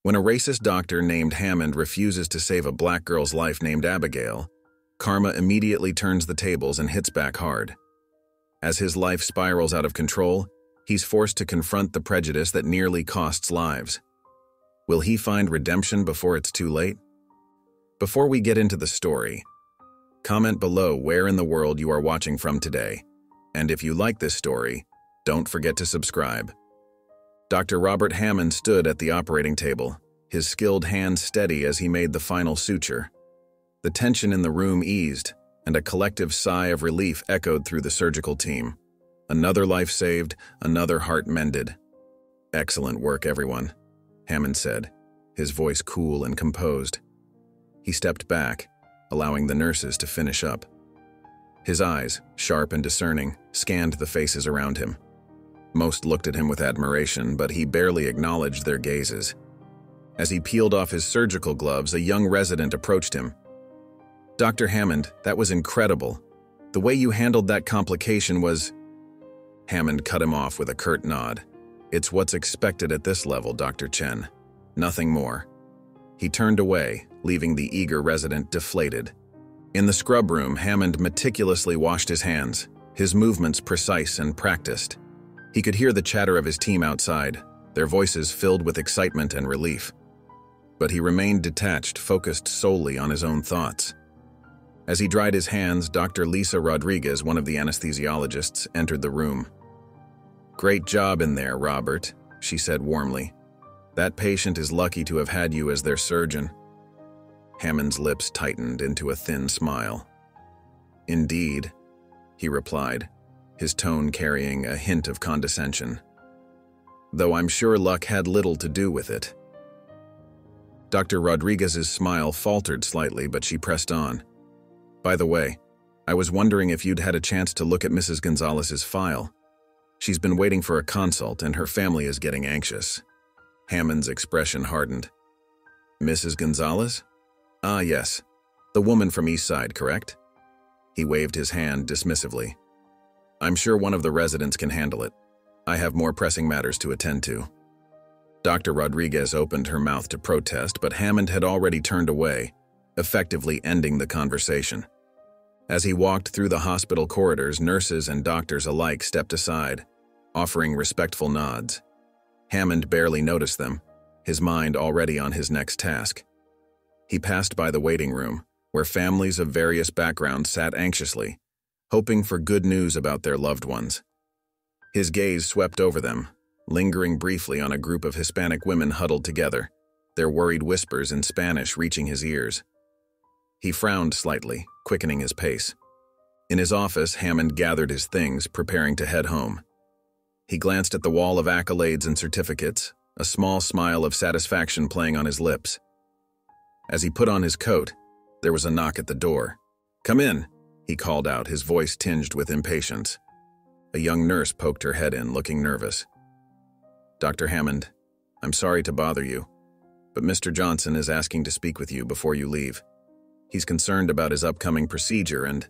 When a racist doctor named Hammond refuses to save a black girl's life named Abigail, karma immediately turns the tables and hits back hard. As his life spirals out of control, he's forced to confront the prejudice that nearly costs lives. Will he find redemption before it's too late? Before we get into the story, comment below where in the world you are watching from today, and if you like this story, don't forget to subscribe. Dr. Robert Hammond stood at the operating table, his skilled hands steady as he made the final suture. The tension in the room eased, and a collective sigh of relief echoed through the surgical team. Another life saved, another heart mended. "Excellent work, everyone," Hammond said, his voice cool and composed. He stepped back, allowing the nurses to finish up. His eyes, sharp and discerning, scanned the faces around him. Most looked at him with admiration, but he barely acknowledged their gazes. As he peeled off his surgical gloves, a young resident approached him. "Dr. Hammond, that was incredible. The way you handled that complication was—" Hammond cut him off with a curt nod. "It's what's expected at this level, Dr. Chen. Nothing more." He turned away, leaving the eager resident deflated. In the scrub room, Hammond meticulously washed his hands, his movements precise and practiced. He could hear the chatter of his team outside, their voices filled with excitement and relief. But he remained detached, focused solely on his own thoughts. As he dried his hands, Dr. Lisa Rodriguez, one of the anesthesiologists, entered the room. "Great job in there, Robert," she said warmly. "That patient is lucky to have had you as their surgeon." Hammond's lips tightened into a thin smile. "Indeed," he replied, his tone carrying a hint of condescension. "Though I'm sure luck had little to do with it." Dr. Rodriguez's smile faltered slightly, but she pressed on. "By the way, I was wondering if you'd had a chance to look at Mrs. Gonzalez's file. She's been waiting for a consult, and her family is getting anxious." Hammond's expression hardened. "Mrs. Gonzalez? Ah, yes. The woman from East Side, correct?" He waved his hand dismissively. "I'm sure one of the residents can handle it. I have more pressing matters to attend to." Dr. Rodriguez opened her mouth to protest, but Hammond had already turned away, effectively ending the conversation. As he walked through the hospital corridors, nurses and doctors alike stepped aside, offering respectful nods. Hammond barely noticed them, his mind already on his next task. He passed by the waiting room, where families of various backgrounds sat anxiously, hoping for good news about their loved ones. His gaze swept over them, lingering briefly on a group of Hispanic women huddled together, their worried whispers in Spanish reaching his ears. He frowned slightly, quickening his pace. In his office, Hammond gathered his things, preparing to head home. He glanced at the wall of accolades and certificates, a small smile of satisfaction playing on his lips. As he put on his coat, there was a knock at the door. "Come in," he called out, his voice tinged with impatience. A young nurse poked her head in, looking nervous. "Dr. Hammond, I'm sorry to bother you, but Mr. Johnson is asking to speak with you before you leave. He's concerned about his upcoming procedure and—"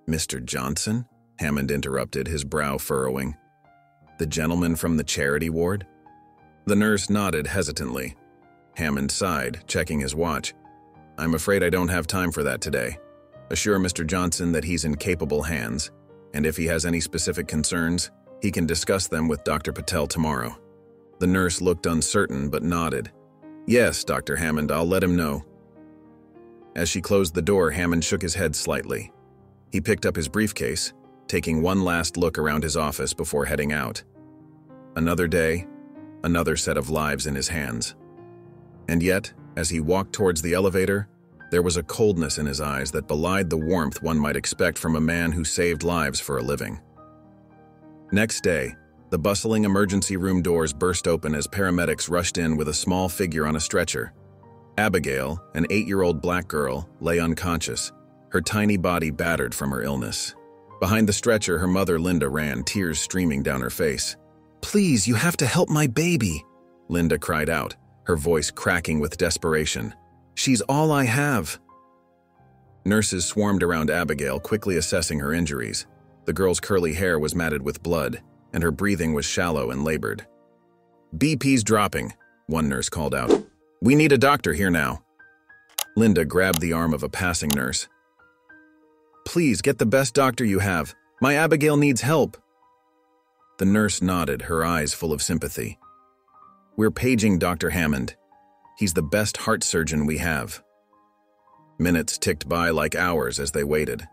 "Mr. Johnson?" Hammond interrupted, his brow furrowing. "The gentleman from the charity ward?" The nurse nodded hesitantly. Hammond sighed, checking his watch. "I'm afraid I don't have time for that today. Assure Mr. Johnson that he's in capable hands, and if he has any specific concerns, he can discuss them with Dr. Patel tomorrow." The nurse looked uncertain but nodded. "Yes, Dr. Hammond, I'll let him know." As she closed the door, Hammond shook his head slightly. He picked up his briefcase, taking one last look around his office before heading out. Another day, another set of lives in his hands. And yet, as he walked towards the elevator, there was a coldness in his eyes that belied the warmth one might expect from a man who saved lives for a living. Next day, the bustling emergency room doors burst open as paramedics rushed in with a small figure on a stretcher. Abigail, an 8-year-old black girl, lay unconscious, her tiny body battered from her illness. Behind the stretcher, her mother Linda ran, tears streaming down her face. "Please, you have to help my baby," Linda cried out, her voice cracking with desperation. "She's all I have." Nurses swarmed around Abigail, quickly assessing her injuries. The girl's curly hair was matted with blood, and her breathing was shallow and labored. "BP's dropping," one nurse called out. "We need a doctor here now." Linda grabbed the arm of a passing nurse. "Please get the best doctor you have. My Abigail needs help." The nurse nodded, her eyes full of sympathy. "We're paging Dr. Hammond. He's the best heart surgeon we have." Minutes ticked by like hours as they waited.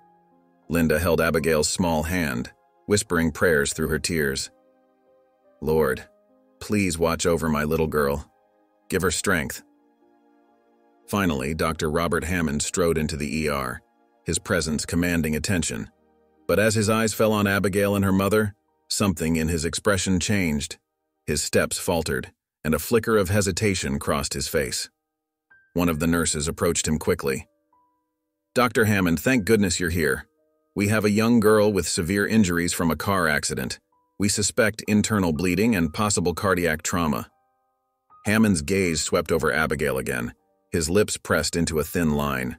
Linda held Abigail's small hand, whispering prayers through her tears. "Lord, please watch over my little girl. Give her strength." Finally, Dr. Robert Hammond strode into the ER, his presence commanding attention. But as his eyes fell on Abigail and her mother, something in his expression changed. His steps faltered, and a flicker of hesitation crossed his face. One of the nurses approached him quickly. "Dr. Hammond, thank goodness you're here. We have a young girl with severe injuries from a car accident. We suspect internal bleeding and possible cardiac trauma." Hammond's gaze swept over Abigail again, his lips pressed into a thin line.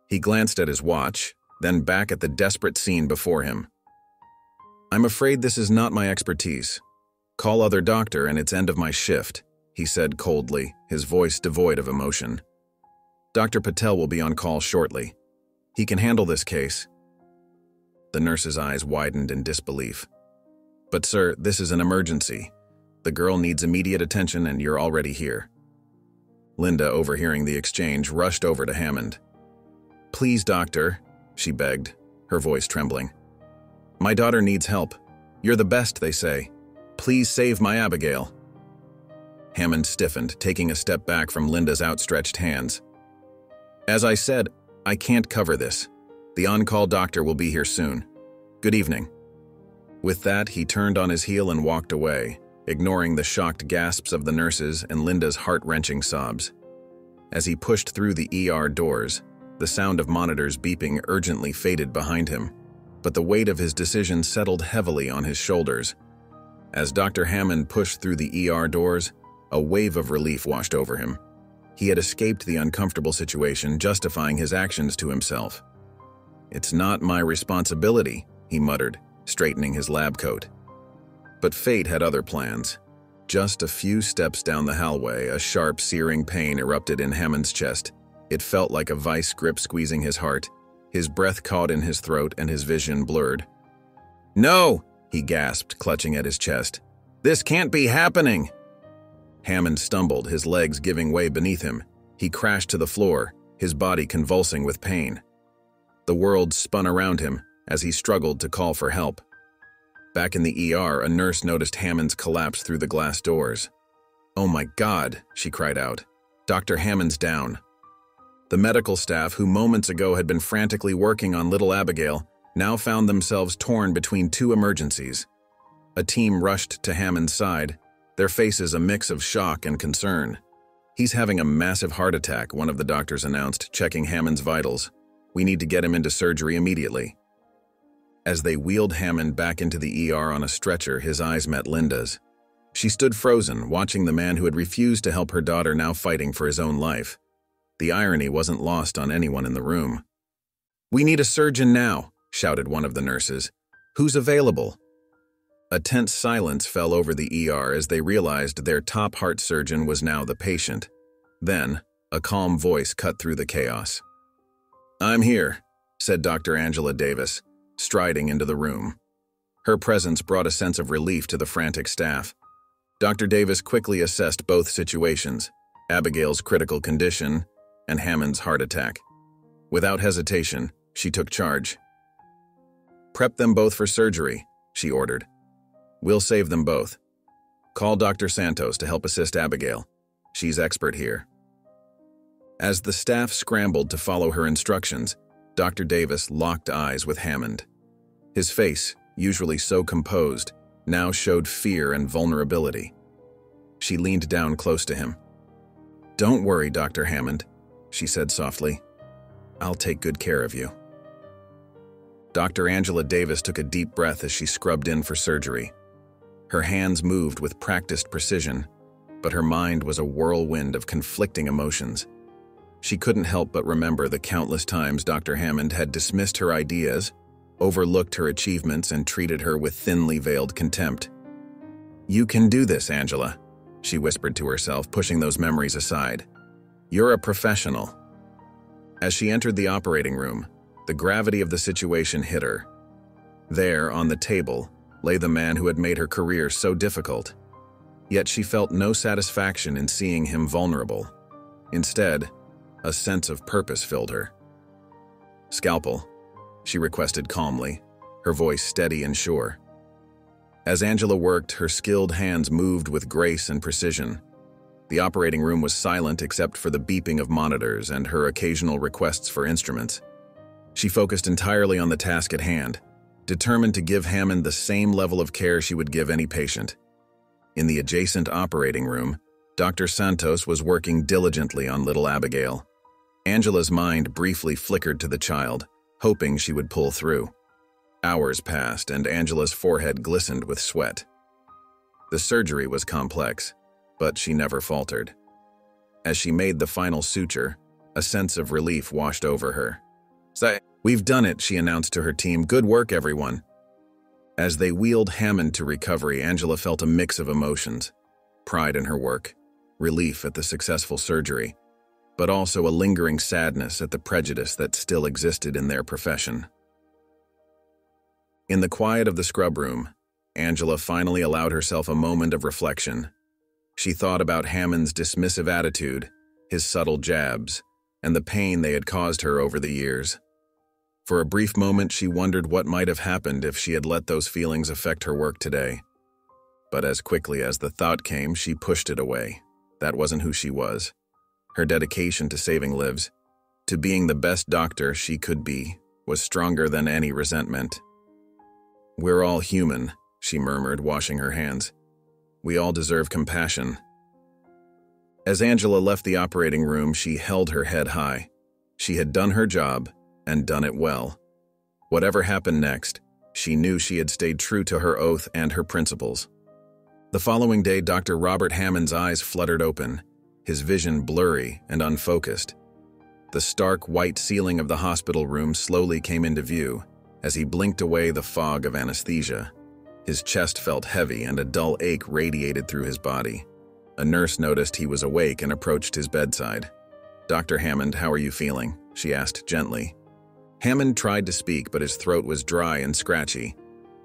He glanced at his watch, then back at the desperate scene before him. "I'm afraid this is not my expertise. Call other doctor and it's end of my shift," he said coldly, his voice devoid of emotion. "Dr. Patel will be on call shortly. He can handle this case." The nurse's eyes widened in disbelief. "But sir, this is an emergency. The girl needs immediate attention and you're already here." Linda, overhearing the exchange, rushed over to Hammond. "Please, doctor," she begged, her voice trembling. "My daughter needs help. You're the best, they say. Please save my Abigail." Hammond stiffened, taking a step back from Linda's outstretched hands. "As I said, I can't cover this. The on-call doctor will be here soon. Good evening." With that, he turned on his heel and walked away, ignoring the shocked gasps of the nurses and Linda's heart-wrenching sobs. As he pushed through the ER doors, the sound of monitors beeping urgently faded behind him, but the weight of his decision settled heavily on his shoulders. As Dr. Hammond pushed through the ER doors, a wave of relief washed over him. He had escaped the uncomfortable situation, justifying his actions to himself. "It's not my responsibility," he muttered, straightening his lab coat. But fate had other plans. Just a few steps down the hallway, a sharp, searing pain erupted in Hammond's chest. It felt like a vice grip squeezing his heart. His breath caught in his throat and his vision blurred. "No!" he gasped, clutching at his chest. "This can't be happening!" Hammond stumbled, his legs giving way beneath him. He crashed to the floor, his body convulsing with pain. The world spun around him as he struggled to call for help. Back in the ER, a nurse noticed Hammond's collapse through the glass doors. "Oh my God," she cried out. "Dr. Hammond's down." The medical staff, who moments ago had been frantically working on little Abigail, now found themselves torn between two emergencies. A team rushed to Hammond's side, their faces a mix of shock and concern. "He's having a massive heart attack," one of the doctors announced, checking Hammond's vitals. "We need to get him into surgery immediately." As they wheeled Hammond back into the ER on a stretcher, his eyes met Linda's. She stood frozen, watching the man who had refused to help her daughter now fighting for his own life. The irony wasn't lost on anyone in the room. "We need a surgeon now," shouted one of the nurses. "Who's available?" A tense silence fell over the ER as they realized their top heart surgeon was now the patient. Then, a calm voice cut through the chaos. "I'm here," said Dr. Angela Davis, striding into the room. Her presence brought a sense of relief to the frantic staff. Dr. Davis quickly assessed both situations, Abigail's critical condition and Hammond's heart attack. Without hesitation, she took charge. "Prep them both for surgery," she ordered. "We'll save them both. Call Dr. Santos to help assist Abigail. She's expert here." As the staff scrambled to follow her instructions, Dr. Davis locked eyes with Hammond. His face, usually so composed, now showed fear and vulnerability. She leaned down close to him. "Don't worry, Dr. Hammond," she said softly. "I'll take good care of you." Dr. Angela Davis took a deep breath as she scrubbed in for surgery. Her hands moved with practiced precision, but her mind was a whirlwind of conflicting emotions. She couldn't help but remember the countless times Dr. Hammond had dismissed her ideas, overlooked her achievements, and treated her with thinly veiled contempt. "You can do this, Angela," she whispered to herself, pushing those memories aside. "You're a professional." As she entered the operating room, the gravity of the situation hit her. There, on the table, lay the man who had made her career so difficult. Yet she felt no satisfaction in seeing him vulnerable. Instead, a sense of purpose filled her. "Scalpel," she requested calmly, her voice steady and sure. As Angela worked, her skilled hands moved with grace and precision. The operating room was silent except for the beeping of monitors and her occasional requests for instruments. She focused entirely on the task at hand, determined to give Hammond the same level of care she would give any patient. In the adjacent operating room, Dr. Santos was working diligently on little Abigail. Angela's mind briefly flickered to the child, hoping she would pull through. Hours passed, and Angela's forehead glistened with sweat. The surgery was complex, but she never faltered. As she made the final suture, a sense of relief washed over her. "We've done it," she announced to her team. "Good work, everyone." As they wheeled Hammond to recovery, Angela felt a mix of emotions: pride in her work, relief at the successful surgery, but also a lingering sadness at the prejudice that still existed in their profession. In the quiet of the scrub room, Angela finally allowed herself a moment of reflection. She thought about Hammond's dismissive attitude, his subtle jabs, and the pain they had caused her over the years. For a brief moment, she wondered what might have happened if she had let those feelings affect her work today. But as quickly as the thought came, she pushed it away. That wasn't who she was. Her dedication to saving lives, to being the best doctor she could be, was stronger than any resentment. "We're all human," she murmured, washing her hands. "We all deserve compassion." As Angela left the operating room, she held her head high. She had done her job, and done it well. Whatever happened next, she knew she had stayed true to her oath and her principles. The following day, Dr. Robert Hammond's eyes fluttered open, his vision blurry and unfocused. The stark white ceiling of the hospital room slowly came into view as he blinked away the fog of anesthesia. His chest felt heavy and a dull ache radiated through his body. A nurse noticed he was awake and approached his bedside. "Dr. Hammond, how are you feeling?" she asked gently. Hammond tried to speak, but his throat was dry and scratchy.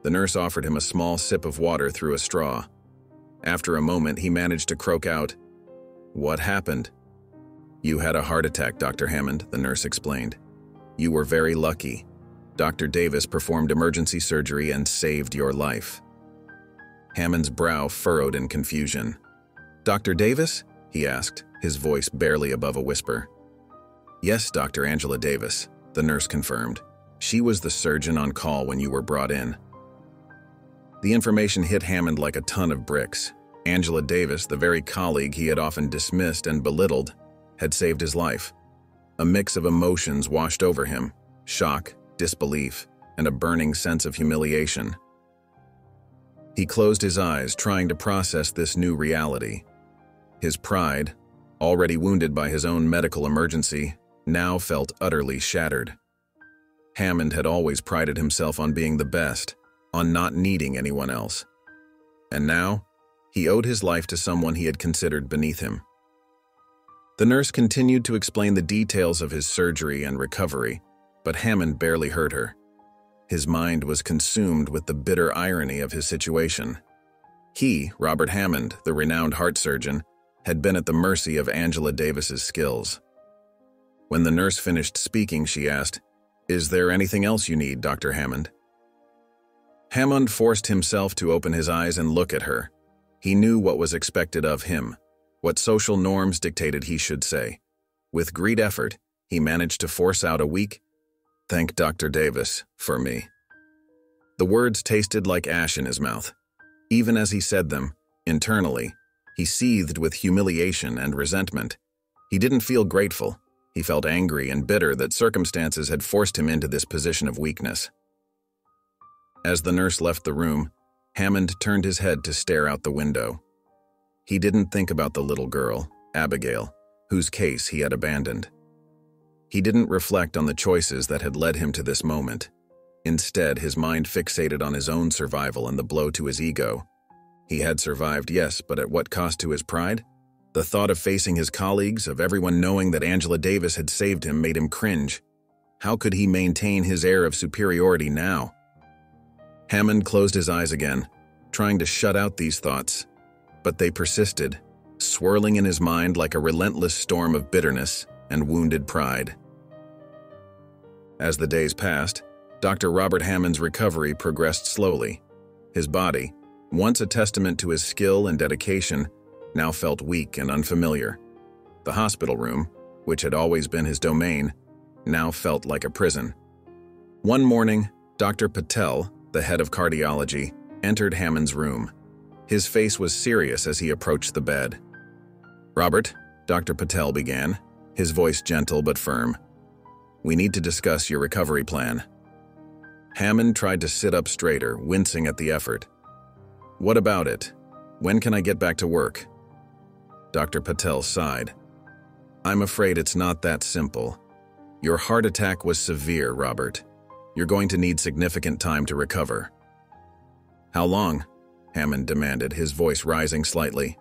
The nurse offered him a small sip of water through a straw. After a moment, he managed to croak out, "What happened?" "You had a heart attack, Dr. Hammond," the nurse explained. "You were very lucky. Dr. Davis performed emergency surgery and saved your life." Hammond's brow furrowed in confusion. "Dr. Davis?" he asked, his voice barely above a whisper. "Yes, Dr. Angela Davis," the nurse confirmed. "She was the surgeon on call when you were brought in." The information hit Hammond like a ton of bricks. Angela Davis, the very colleague he had often dismissed and belittled, had saved his life. A mix of emotions washed over him: shock, disbelief, and a burning sense of humiliation. He closed his eyes, trying to process this new reality. His pride, already wounded by his own medical emergency, now felt utterly shattered. Hammond had always prided himself on being the best, on not needing anyone else. And now, he owed his life to someone he had considered beneath him. The nurse continued to explain the details of his surgery and recovery, but Hammond barely heard her. His mind was consumed with the bitter irony of his situation. He, Robert Hammond, the renowned heart surgeon, had been at the mercy of Angela Davis's skills. When the nurse finished speaking, she asked, "Is there anything else you need, Dr. Hammond?" Hammond forced himself to open his eyes and look at her. He knew what was expected of him, what social norms dictated he should say. With great effort, he managed to force out a weak, "Thank Dr. Davis for me." The words tasted like ash in his mouth. Even as he said them, internally, he seethed with humiliation and resentment. He didn't feel grateful. He felt angry and bitter that circumstances had forced him into this position of weakness. As the nurse left the room, Hammond turned his head to stare out the window. He didn't think about the little girl, Abigail, whose case he had abandoned. He didn't reflect on the choices that had led him to this moment. Instead, his mind fixated on his own survival and the blow to his ego. He had survived, yes, but at what cost to his pride? The thought of facing his colleagues, of everyone knowing that Angela Davis had saved him, made him cringe. How could he maintain his air of superiority now? Hammond closed his eyes again, trying to shut out these thoughts, but they persisted, swirling in his mind like a relentless storm of bitterness and wounded pride. As the days passed, Dr. Robert Hammond's recovery progressed slowly. His body, once a testament to his skill and dedication, now felt weak and unfamiliar. The hospital room, which had always been his domain, now felt like a prison. One morning, Dr. Patel, the head of cardiology, entered Hammond's room. His face was serious as he approached the bed. "Robert," Dr. Patel began, his voice gentle but firm, "we need to discuss your recovery plan." Hammond tried to sit up straighter, wincing at the effort. "What about it? When can I get back to work?" Dr. Patel sighed. "I'm afraid it's not that simple. Your heart attack was severe, Robert. You're going to need significant time to recover." "How long?" Hammond demanded, his voice rising slightly.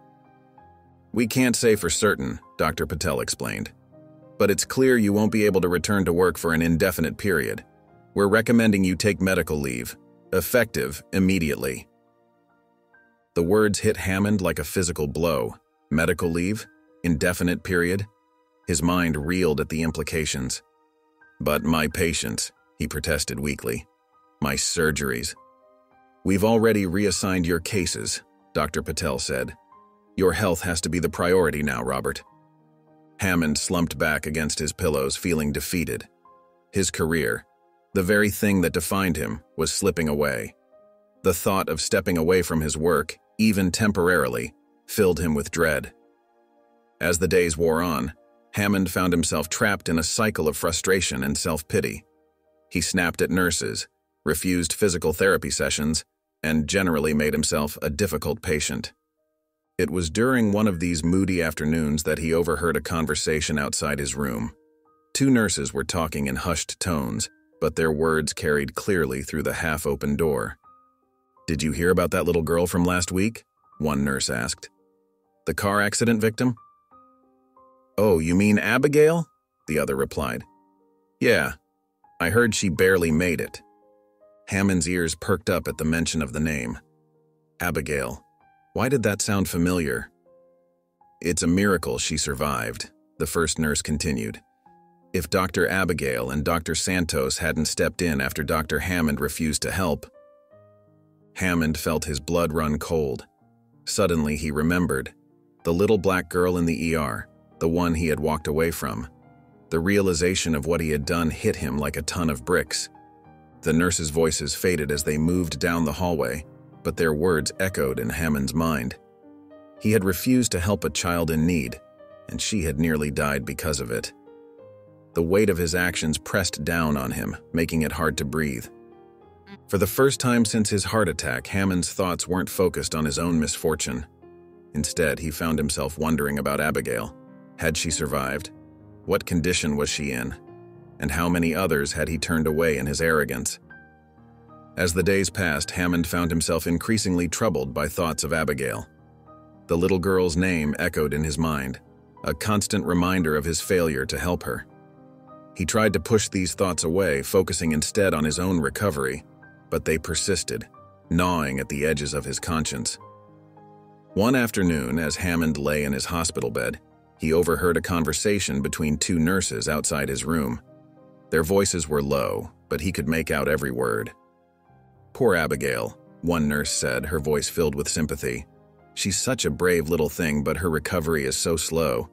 "We can't say for certain," Dr. Patel explained. "But it's clear you won't be able to return to work for an indefinite period. We're recommending you take medical leave, effective immediately." The words hit Hammond like a physical blow. Medical leave? Indefinite period? His mind reeled at the implications. "But my patients," he protested weakly. "My surgeries." "We've already reassigned your cases," Dr. Patel said. "Your health has to be the priority now, Robert." Hammond slumped back against his pillows, feeling defeated. His career, the very thing that defined him, was slipping away. The thought of stepping away from his work, even temporarily, filled him with dread. As the days wore on, Hammond found himself trapped in a cycle of frustration and self-pity. He snapped at nurses, refused physical therapy sessions, and generally made himself a difficult patient. It was during one of these moody afternoons that he overheard a conversation outside his room. Two nurses were talking in hushed tones, but their words carried clearly through the half-open door. "Did you hear about that little girl from last week?" one nurse asked. "The car accident victim?" "Oh, you mean Abigail?" the other replied. "Yeah, I heard she barely made it." Hammond's ears perked up at the mention of the name. Abigail. Why did that sound familiar? "It's a miracle she survived," the first nurse continued. "If Dr. Abigail and Dr. Santos hadn't stepped in after Dr. Hammond refused to help." Hammond felt his blood run cold. Suddenly he remembered. The little black girl in the ER, the one he had walked away from. The realization of what he had done hit him like a ton of bricks. The nurses' voices faded as they moved down the hallway, but their words echoed in Hammond's mind. He had refused to help a child in need, and she had nearly died because of it. The weight of his actions pressed down on him, making it hard to breathe. For the first time since his heart attack, Hammond's thoughts weren't focused on his own misfortune. Instead, he found himself wondering about Abigail. Had she survived? What condition was she in? And how many others had he turned away in his arrogance? As the days passed, Hammond found himself increasingly troubled by thoughts of Abigail. The little girl's name echoed in his mind, a constant reminder of his failure to help her. He tried to push these thoughts away, focusing instead on his own recovery, but they persisted, gnawing at the edges of his conscience. One afternoon, as Hammond lay in his hospital bed, he overheard a conversation between two nurses outside his room. Their voices were low, but he could make out every word. "Poor Abigail," one nurse said, her voice filled with sympathy. "She's such a brave little thing, but her recovery is so slow."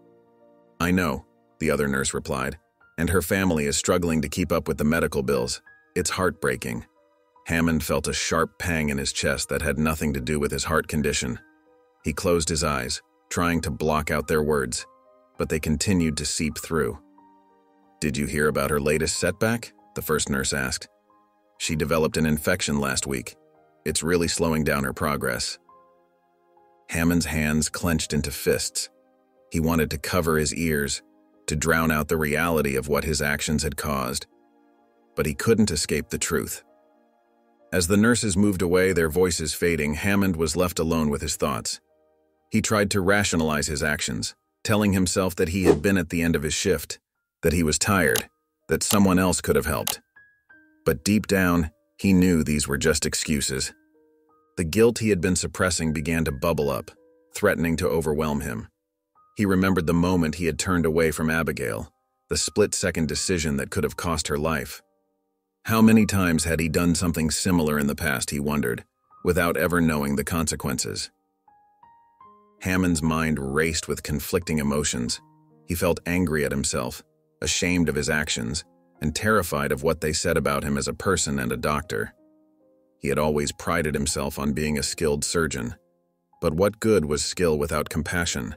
"I know," the other nurse replied, "and her family is struggling to keep up with the medical bills. It's heartbreaking." Hammond felt a sharp pang in his chest that had nothing to do with his heart condition. He closed his eyes, trying to block out their words, but they continued to seep through. "Did you hear about her latest setback?" the first nurse asked. "She developed an infection last week. It's really slowing down her progress." Hammond's hands clenched into fists. He wanted to cover his ears, to drown out the reality of what his actions had caused. But he couldn't escape the truth. As the nurses moved away, their voices fading, Hammond was left alone with his thoughts. He tried to rationalize his actions, telling himself that he had been at the end of his shift, that he was tired, that someone else could have helped. But deep down, he knew these were just excuses. The guilt he had been suppressing began to bubble up, threatening to overwhelm him. He remembered the moment he had turned away from Abigail, the split-second decision that could have cost her life. How many times had he done something similar in the past, he wondered, without ever knowing the consequences? Hammond's mind raced with conflicting emotions. He felt angry at himself, ashamed of his actions, and terrified of what they said about him as a person and a doctor. He had always prided himself on being a skilled surgeon. But what good was skill without compassion?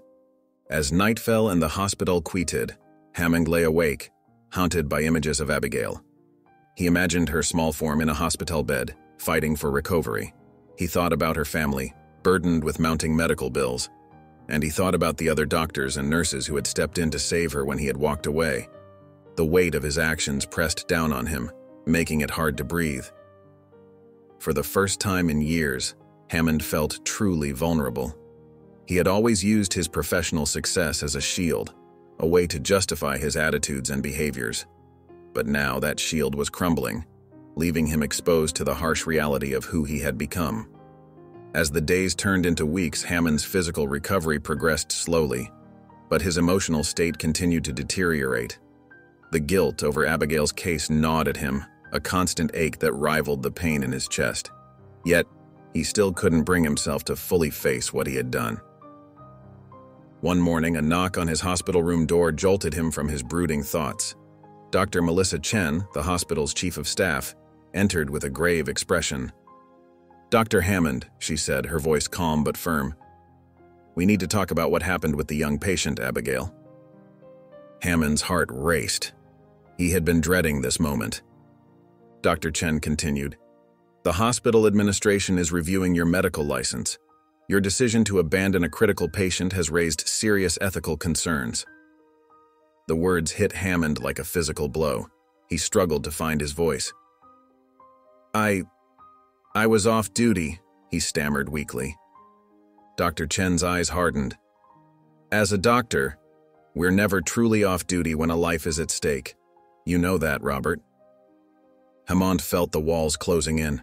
As night fell and the hospital quieted, Hammond lay awake, haunted by images of Abigail. He imagined her small form in a hospital bed, fighting for recovery. He thought about her family, burdened with mounting medical bills. And he thought about the other doctors and nurses who had stepped in to save her when he had walked away. The weight of his actions pressed down on him, making it hard to breathe. For the first time in years, Hammond felt truly vulnerable. He had always used his professional success as a shield, a way to justify his attitudes and behaviors. But now that shield was crumbling, leaving him exposed to the harsh reality of who he had become. As the days turned into weeks, Hammond's physical recovery progressed slowly, but his emotional state continued to deteriorate. The guilt over Abigail's case gnawed at him, a constant ache that rivaled the pain in his chest. Yet, he still couldn't bring himself to fully face what he had done. One morning, a knock on his hospital room door jolted him from his brooding thoughts. Dr. Melissa Chen, the hospital's chief of staff, entered with a grave expression. "Dr. Hammond," she said, her voice calm but firm. "We need to talk about what happened with the young patient, Abigail." Hammond's heart raced. He had been dreading this moment. Dr. Chen continued, "The hospital administration is reviewing your medical license. Your decision to abandon a critical patient has raised serious ethical concerns." The words hit Hammond like a physical blow. He struggled to find his voice. I was off duty," he stammered weakly. Dr. Chen's eyes hardened. "As a doctor, we're never truly off duty when a life is at stake. You know that, Robert." Hammond felt the walls closing in.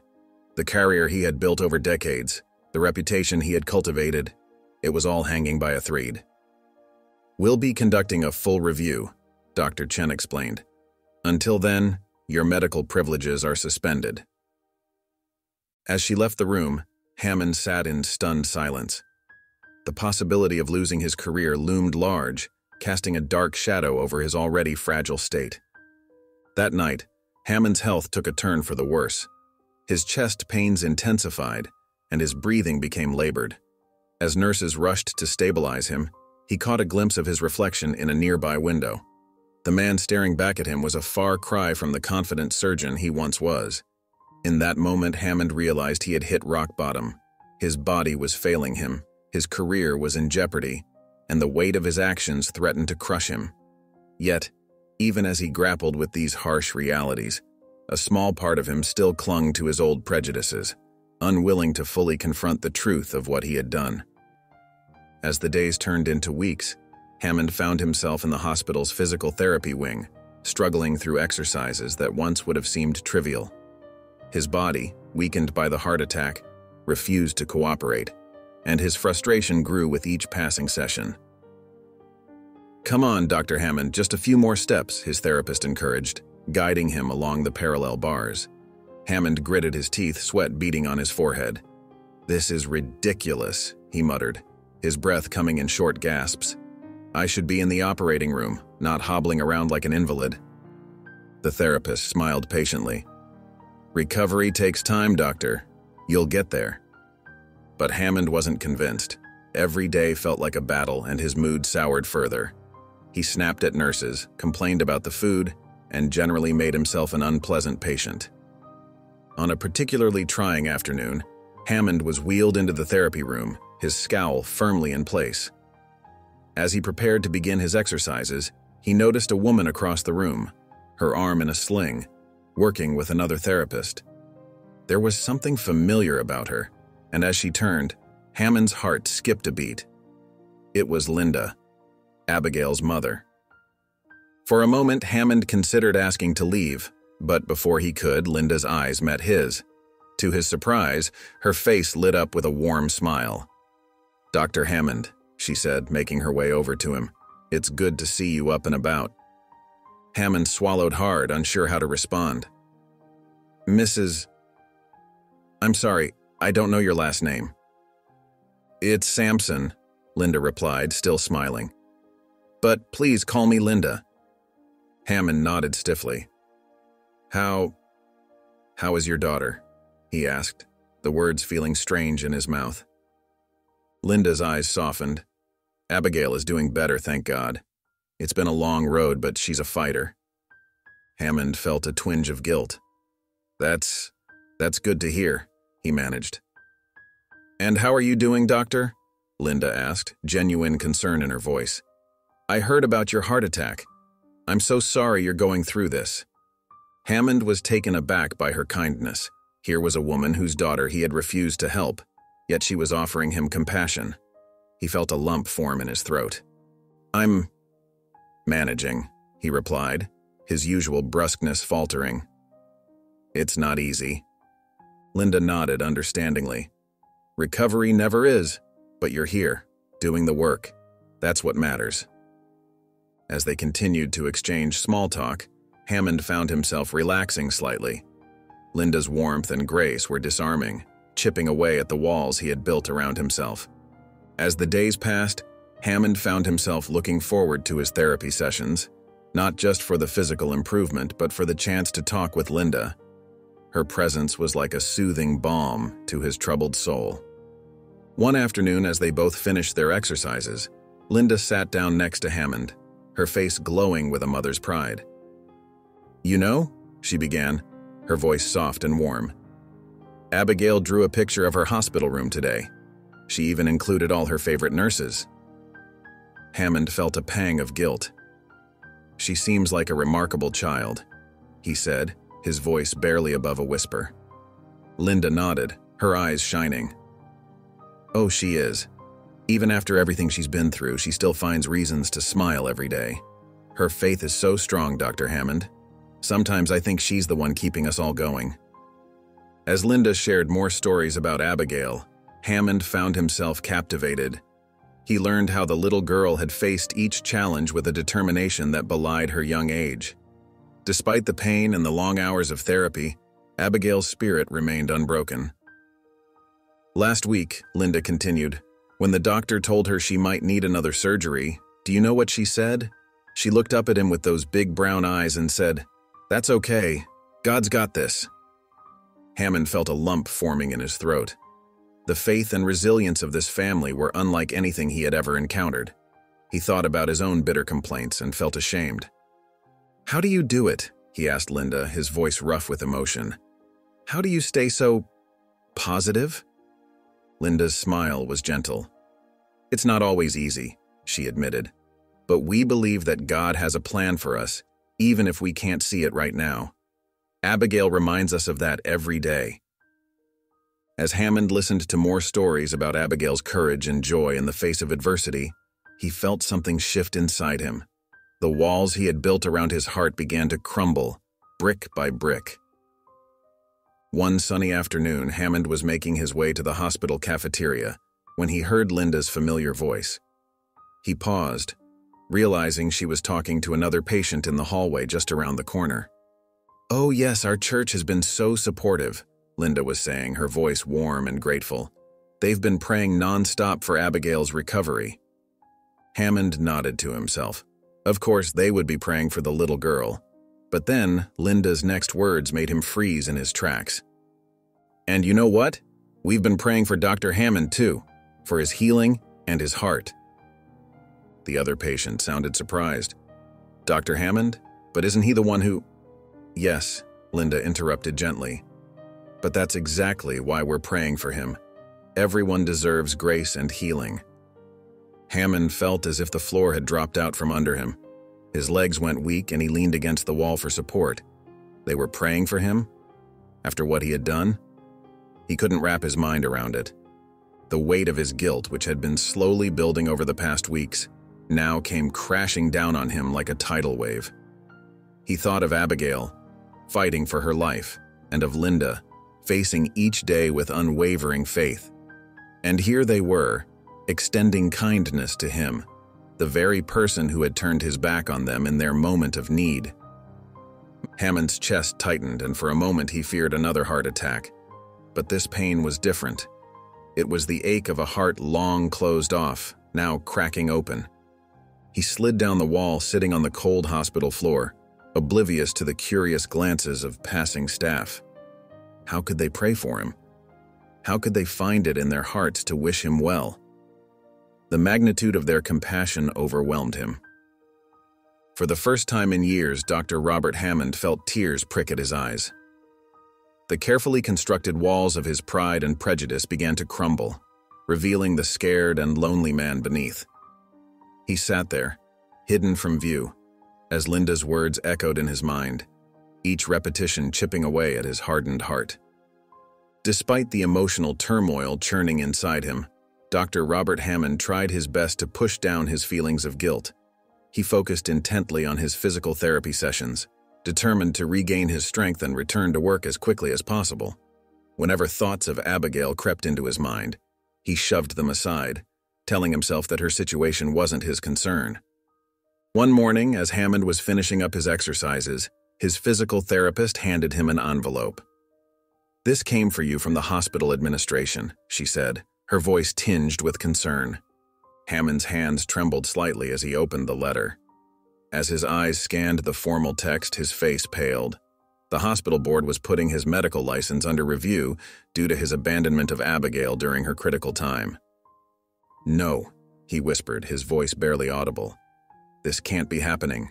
The career he had built over decades, the reputation he had cultivated, it was all hanging by a thread. "We'll be conducting a full review," Dr. Chen explained. "Until then, your medical privileges are suspended." As she left the room, Hammond sat in stunned silence. The possibility of losing his career loomed large, casting a dark shadow over his already fragile state. That night, Hammond's health took a turn for the worse. His chest pains intensified, and his breathing became labored. As nurses rushed to stabilize him, he caught a glimpse of his reflection in a nearby window. The man staring back at him was a far cry from the confident surgeon he once was. In that moment, Hammond realized he had hit rock bottom. His body was failing him, his career was in jeopardy, and the weight of his actions threatened to crush him. Yet, even as he grappled with these harsh realities, a small part of him still clung to his old prejudices, unwilling to fully confront the truth of what he had done. As the days turned into weeks, Hammond found himself in the hospital's physical therapy wing, struggling through exercises that once would have seemed trivial. His body, weakened by the heart attack, refused to cooperate, and his frustration grew with each passing session. "Come on, Dr. Hammond, just a few more steps," his therapist encouraged, guiding him along the parallel bars. Hammond gritted his teeth, sweat beading on his forehead. "This is ridiculous," he muttered, his breath coming in short gasps. "I should be in the operating room, not hobbling around like an invalid." The therapist smiled patiently. "Recovery takes time, doctor. You'll get there." But Hammond wasn't convinced. Every day felt like a battle, and his mood soured further. He snapped at nurses, complained about the food, and generally made himself an unpleasant patient. On a particularly trying afternoon, Hammond was wheeled into the therapy room, his scowl firmly in place. As he prepared to begin his exercises, he noticed a woman across the room, her arm in a sling, working with another therapist. There was something familiar about her, and as she turned, Hammond's heart skipped a beat. It was Linda, Abigail's mother. For a moment, Hammond considered asking to leave, but before he could, Linda's eyes met his. To his surprise, her face lit up with a warm smile. "Dr. Hammond," she said, making her way over to him. "It's good to see you up and about." Hammond swallowed hard, unsure how to respond. "Mrs. I'm sorry, I don't know your last name." "It's Sampson," Linda replied, still smiling. "But please call me Linda." Hammond nodded stiffly. How is your daughter?" he asked, the words feeling strange in his mouth. Linda's eyes softened. "Abigail is doing better, thank God. It's been a long road, but she's a fighter." Hammond felt a twinge of guilt. That's good to hear," he managed. "And how are you doing, doctor?" Linda asked, genuine concern in her voice. "I heard about your heart attack. I'm so sorry you're going through this." Hammond was taken aback by her kindness. Here was a woman whose daughter he had refused to help, yet she was offering him compassion. He felt a lump form in his throat. "I'm managing," he replied, his usual brusqueness faltering. "It's not easy." Linda nodded understandingly. "Recovery never is, but you're here, doing the work. That's what matters." As they continued to exchange small talk, Hammond found himself relaxing slightly. Linda's warmth and grace were disarming, chipping away at the walls he had built around himself. As the days passed, Hammond found himself looking forward to his therapy sessions, not just for the physical improvement, but for the chance to talk with Linda. Her presence was like a soothing balm to his troubled soul. One afternoon, as they both finished their exercises, Linda sat down next to Hammond, her face glowing with a mother's pride. "You know," she began, her voice soft and warm, "Abigail drew a picture of her hospital room today. She even included all her favorite nurses." Hammond felt a pang of guilt. "She seems like a remarkable child," he said, his voice barely above a whisper. Linda nodded, her eyes shining. "Oh, she is. Even after everything she's been through, she still finds reasons to smile every day. Her faith is so strong, Dr. Hammond. Sometimes I think she's the one keeping us all going." As Linda shared more stories about Abigail, Hammond found himself captivated. He learned how the little girl had faced each challenge with a determination that belied her young age. Despite the pain and the long hours of therapy, Abigail's spirit remained unbroken. "Last week," Linda continued, "when the doctor told her she might need another surgery, do you know what she said? She looked up at him with those big brown eyes and said, 'That's okay. God's got this.'" Hammond felt a lump forming in his throat. The faith and resilience of this family were unlike anything he had ever encountered. He thought about his own bitter complaints and felt ashamed. "How do you do it?" he asked Linda, his voice rough with emotion. "How do you stay so positive?" Linda's smile was gentle. "It's not always easy," she admitted, "but we believe that God has a plan for us, even if we can't see it right now. Abigail reminds us of that every day." As Hammond listened to more stories about Abigail's courage and joy in the face of adversity, he felt something shift inside him. The walls he had built around his heart began to crumble, brick by brick. One sunny afternoon, Hammond was making his way to the hospital cafeteria when he heard Linda's familiar voice. He paused, realizing she was talking to another patient in the hallway just around the corner. "Oh yes, our church has been so supportive," Linda was saying, her voice warm and grateful. "They've been praying nonstop for Abigail's recovery." Hammond nodded to himself. Of course, they would be praying for the little girl. But then, Linda's next words made him freeze in his tracks. "And you know what? We've been praying for Dr. Hammond too, for his healing and his heart." The other patient sounded surprised. "Dr. Hammond? But isn't he the one who—" "Yes," Linda interrupted gently. "But that's exactly why we're praying for him. Everyone deserves grace and healing." Hammond felt as if the floor had dropped out from under him. His legs went weak and he leaned against the wall for support. They were praying for him? After what he had done? He couldn't wrap his mind around it. The weight of his guilt, which had been slowly building over the past weeks, now came crashing down on him like a tidal wave. He thought of Abigail, fighting for her life, and of Linda, facing each day with unwavering faith. And here they were, extending kindness to him, the very person who had turned his back on them in their moment of need. Hammond's chest tightened, and for a moment he feared another heart attack. But this pain was different. It was the ache of a heart long closed off, now cracking open. He slid down the wall, sitting on the cold hospital floor, oblivious to the curious glances of passing staff. How could they pray for him? How could they find it in their hearts to wish him well? The magnitude of their compassion overwhelmed him. For the first time in years, Dr. Robert Hammond felt tears prick at his eyes. The carefully constructed walls of his pride and prejudice began to crumble, revealing the scared and lonely man beneath. He sat there, hidden from view, as Linda's words echoed in his mind, each repetition chipping away at his hardened heart. Despite the emotional turmoil churning inside him, Dr. Robert Hammond tried his best to push down his feelings of guilt. He focused intently on his physical therapy sessions, determined to regain his strength and return to work as quickly as possible. Whenever thoughts of Abigail crept into his mind, he shoved them aside, telling himself that her situation wasn't his concern. One morning, as Hammond was finishing up his exercises, his physical therapist handed him an envelope. "This came for you from the hospital administration," she said, her voice tinged with concern. Hammond's hands trembled slightly as he opened the letter. As his eyes scanned the formal text, his face paled. The hospital board was putting his medical license under review due to his abandonment of Abigail during her critical time. "No," he whispered, his voice barely audible. "This can't be happening."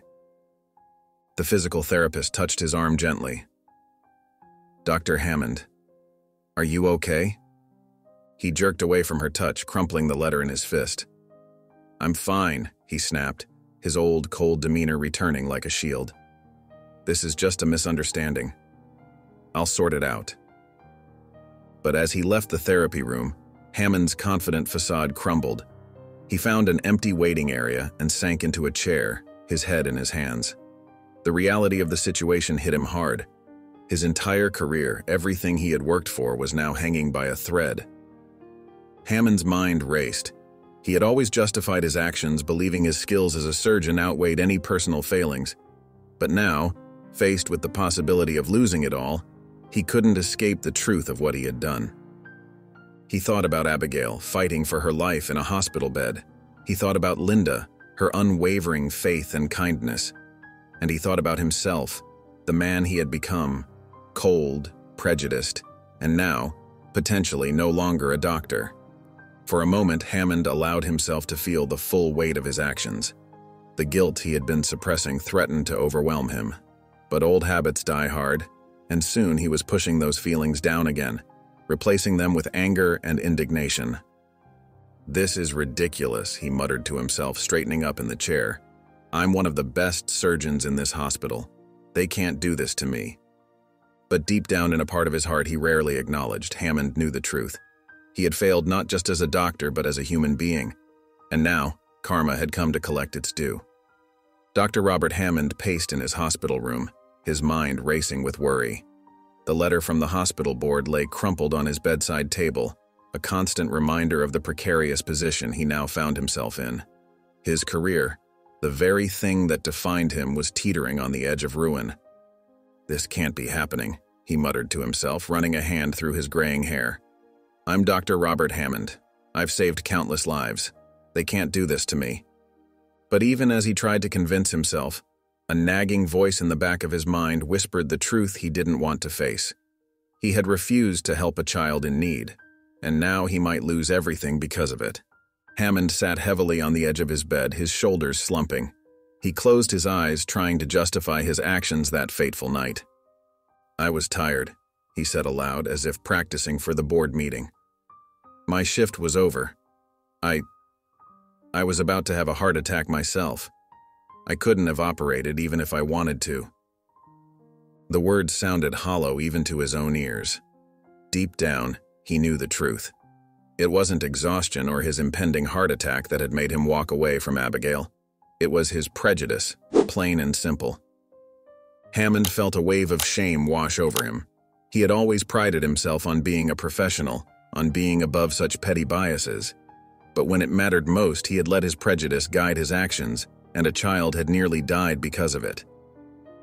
The physical therapist touched his arm gently. "Dr. Hammond, are you okay?" He jerked away from her touch, crumpling the letter in his fist. "I'm fine," he snapped, his old, cold demeanor returning like a shield. "This is just a misunderstanding. I'll sort it out." But as he left the therapy room, Hammond's confident facade crumbled. He found an empty waiting area and sank into a chair, his head in his hands. The reality of the situation hit him hard. His entire career, everything he had worked for, was now hanging by a thread. Hammond's mind raced. He had always justified his actions, believing his skills as a surgeon outweighed any personal failings. But now, faced with the possibility of losing it all, he couldn't escape the truth of what he had done. He thought about Abigail, fighting for her life in a hospital bed. He thought about Linda, her unwavering faith and kindness. And he thought about himself, the man he had become, cold, prejudiced, and now, potentially no longer a doctor. For a moment, Hammond allowed himself to feel the full weight of his actions. The guilt he had been suppressing threatened to overwhelm him. But old habits die hard, and soon he was pushing those feelings down again, replacing them with anger and indignation. "This is ridiculous," he muttered to himself, straightening up in the chair. "I'm one of the best surgeons in this hospital. They can't do this to me." But deep down in a part of his heart he rarely acknowledged, Hammond knew the truth. He had failed not just as a doctor, but as a human being. And now, karma had come to collect its due. Dr. Robert Hammond paced in his hospital room, his mind racing with worry. The letter from the hospital board lay crumpled on his bedside table, a constant reminder of the precarious position he now found himself in. His career, the very thing that defined him, was teetering on the edge of ruin. "This can't be happening," he muttered to himself, running a hand through his graying hair. "I'm Dr. Robert Hammond. I've saved countless lives. They can't do this to me." But even as he tried to convince himself, a nagging voice in the back of his mind whispered the truth he didn't want to face. He had refused to help a child in need, and now he might lose everything because of it. Hammond sat heavily on the edge of his bed, his shoulders slumping. He closed his eyes, trying to justify his actions that fateful night. "I was tired," he said aloud, as if practicing for the board meeting. "My shift was over. I was about to have a heart attack myself. I couldn't have operated even if I wanted to." The words sounded hollow even to his own ears. Deep down, he knew the truth. It wasn't exhaustion or his impending heart attack that had made him walk away from Abigail. It was his prejudice, plain and simple. Hammond felt a wave of shame wash over him. He had always prided himself on being a professional, on being above such petty biases. But when it mattered most, he had let his prejudice guide his actions, and a child had nearly died because of it.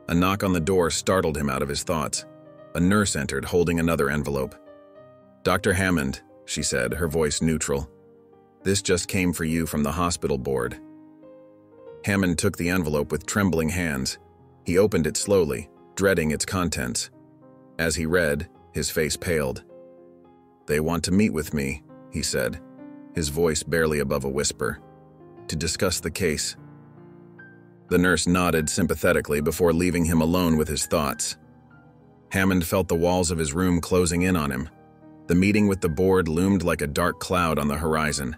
A knock on the door startled him out of his thoughts. A nurse entered, holding another envelope. "Dr. Hammond," she said, her voice neutral. "This just came for you from the hospital board." Hammond took the envelope with trembling hands. He opened it slowly, dreading its contents. As he read, his face paled. "They want to meet with me," he said, his voice barely above a whisper, "to discuss the case." The nurse nodded sympathetically before leaving him alone with his thoughts. Hammond felt the walls of his room closing in on him. The meeting with the board loomed like a dark cloud on the horizon.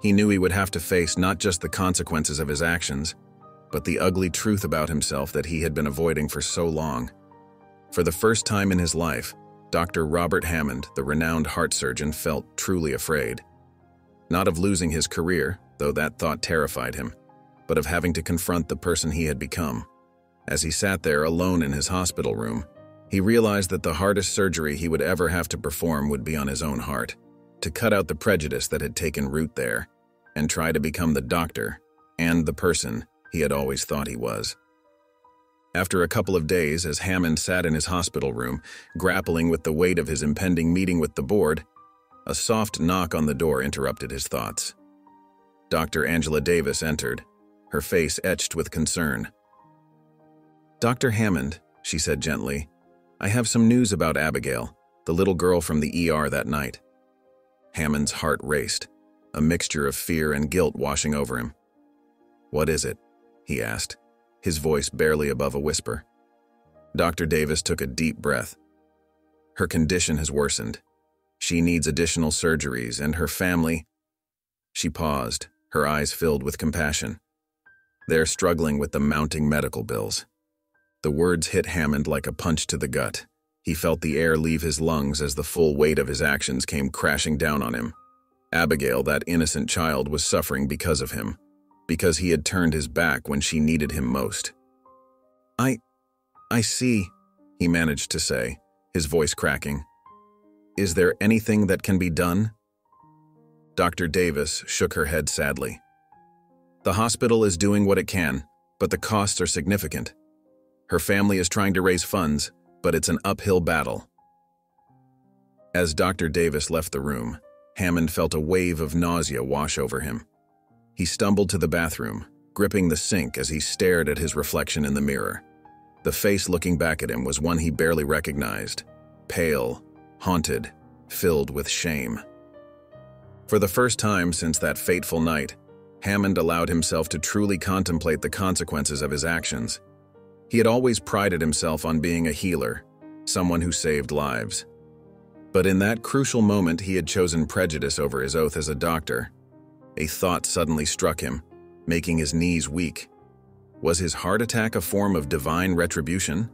He knew he would have to face not just the consequences of his actions, but the ugly truth about himself that he had been avoiding for so long. For the first time in his life, Dr. Robert Hammond, the renowned heart surgeon, felt truly afraid. Not of losing his career, though that thought terrified him, but of having to confront the person he had become. As he sat there alone in his hospital room, he realized that the hardest surgery he would ever have to perform would be on his own heart, to cut out the prejudice that had taken root there, and try to become the doctor and the person he had always thought he was. After a couple of days, as Hammond sat in his hospital room, grappling with the weight of his impending meeting with the board, a soft knock on the door interrupted his thoughts. Dr. Angela Davis entered, her face etched with concern. "Dr. Hammond," she said gently, "I have some news about Abigail, the little girl from the ER that night." Hammond's heart raced, a mixture of fear and guilt washing over him. "What is it?" he asked, his voice barely above a whisper. Dr. Davis took a deep breath. "Her condition has worsened. She needs additional surgeries, and her family—" She paused, her eyes filled with compassion. "They're struggling with the mounting medical bills." The words hit Hammond like a punch to the gut. He felt the air leave his lungs as the full weight of his actions came crashing down on him. Abigail, that innocent child, was suffering because of him, because he had turned his back when she needed him most. I see," he managed to say, his voice cracking. "Is there anything that can be done?" Dr. Davis shook her head sadly. "The hospital is doing what it can, but the costs are significant. Her family is trying to raise funds, but it's an uphill battle." As Dr. Davis left the room, Hammond felt a wave of nausea wash over him. He stumbled to the bathroom, gripping the sink as he stared at his reflection in the mirror. The face looking back at him was one he barely recognized, pale, haunted, filled with shame. For the first time since that fateful night, Hammond allowed himself to truly contemplate the consequences of his actions. He had always prided himself on being a healer, someone who saved lives. But in that crucial moment, he had chosen prejudice over his oath as a doctor. A thought suddenly struck him, making his knees weak. Was his heart attack a form of divine retribution?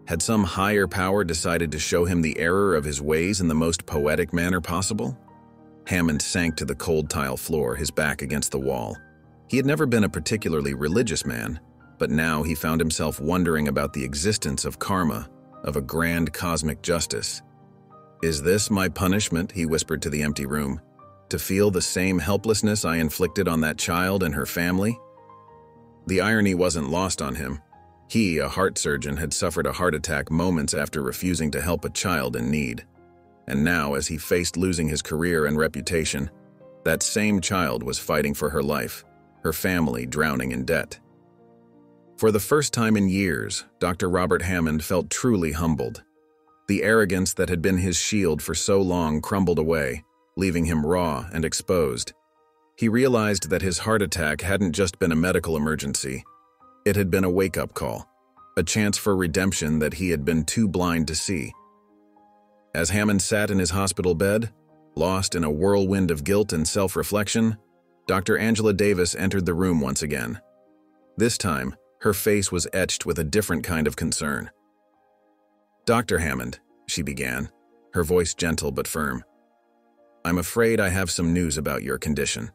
Had some higher power decided to show him the error of his ways in the most poetic manner possible? Hammond sank to the cold tile floor, his back against the wall. He had never been a particularly religious man, but now he found himself wondering about the existence of karma, of a grand cosmic justice. "Is this my punishment?" he whispered to the empty room. "To feel the same helplessness I inflicted on that child and her family?" The irony wasn't lost on him. He, a heart surgeon, had suffered a heart attack moments after refusing to help a child in need. And now, as he faced losing his career and reputation, that same child was fighting for her life, her family drowning in debt. For the first time in years, Dr. Robert Hammond felt truly humbled. The arrogance that had been his shield for so long crumbled away, leaving him raw and exposed. He realized that his heart attack hadn't just been a medical emergency. It had been a wake-up call, a chance for redemption that he had been too blind to see. As Hammond sat in his hospital bed, lost in a whirlwind of guilt and self-reflection, Dr. Angela Davis entered the room once again. This time, her face was etched with a different kind of concern. "Dr. Hammond," she began, her voice gentle but firm, I'm afraid I have some news about your condition."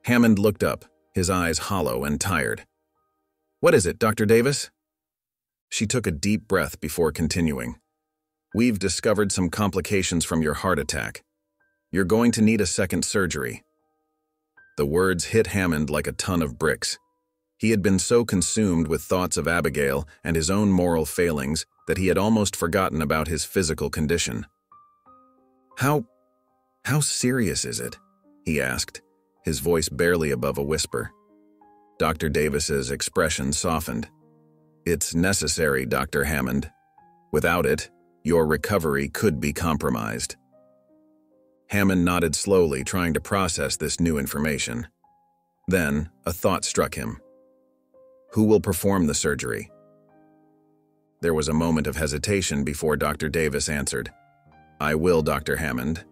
Hammond looked up, his eyes hollow and tired. "What is it, Dr. Davis?" She took a deep breath before continuing. "We've discovered some complications from your heart attack. You're going to need a second surgery." The words hit Hammond like a ton of bricks. He had been so consumed with thoughts of Abigail and his own moral failings that he had almost forgotten about his physical condition. How serious is it?" he asked, his voice barely above a whisper. Dr. Davis's expression softened. "It's necessary, Dr. Hammond. Without it, your recovery could be compromised." Hammond nodded slowly, trying to process this new information. Then, a thought struck him. Who will perform the surgery? There was a moment of hesitation before Dr. Davis answered. "I will, Dr. Hammond.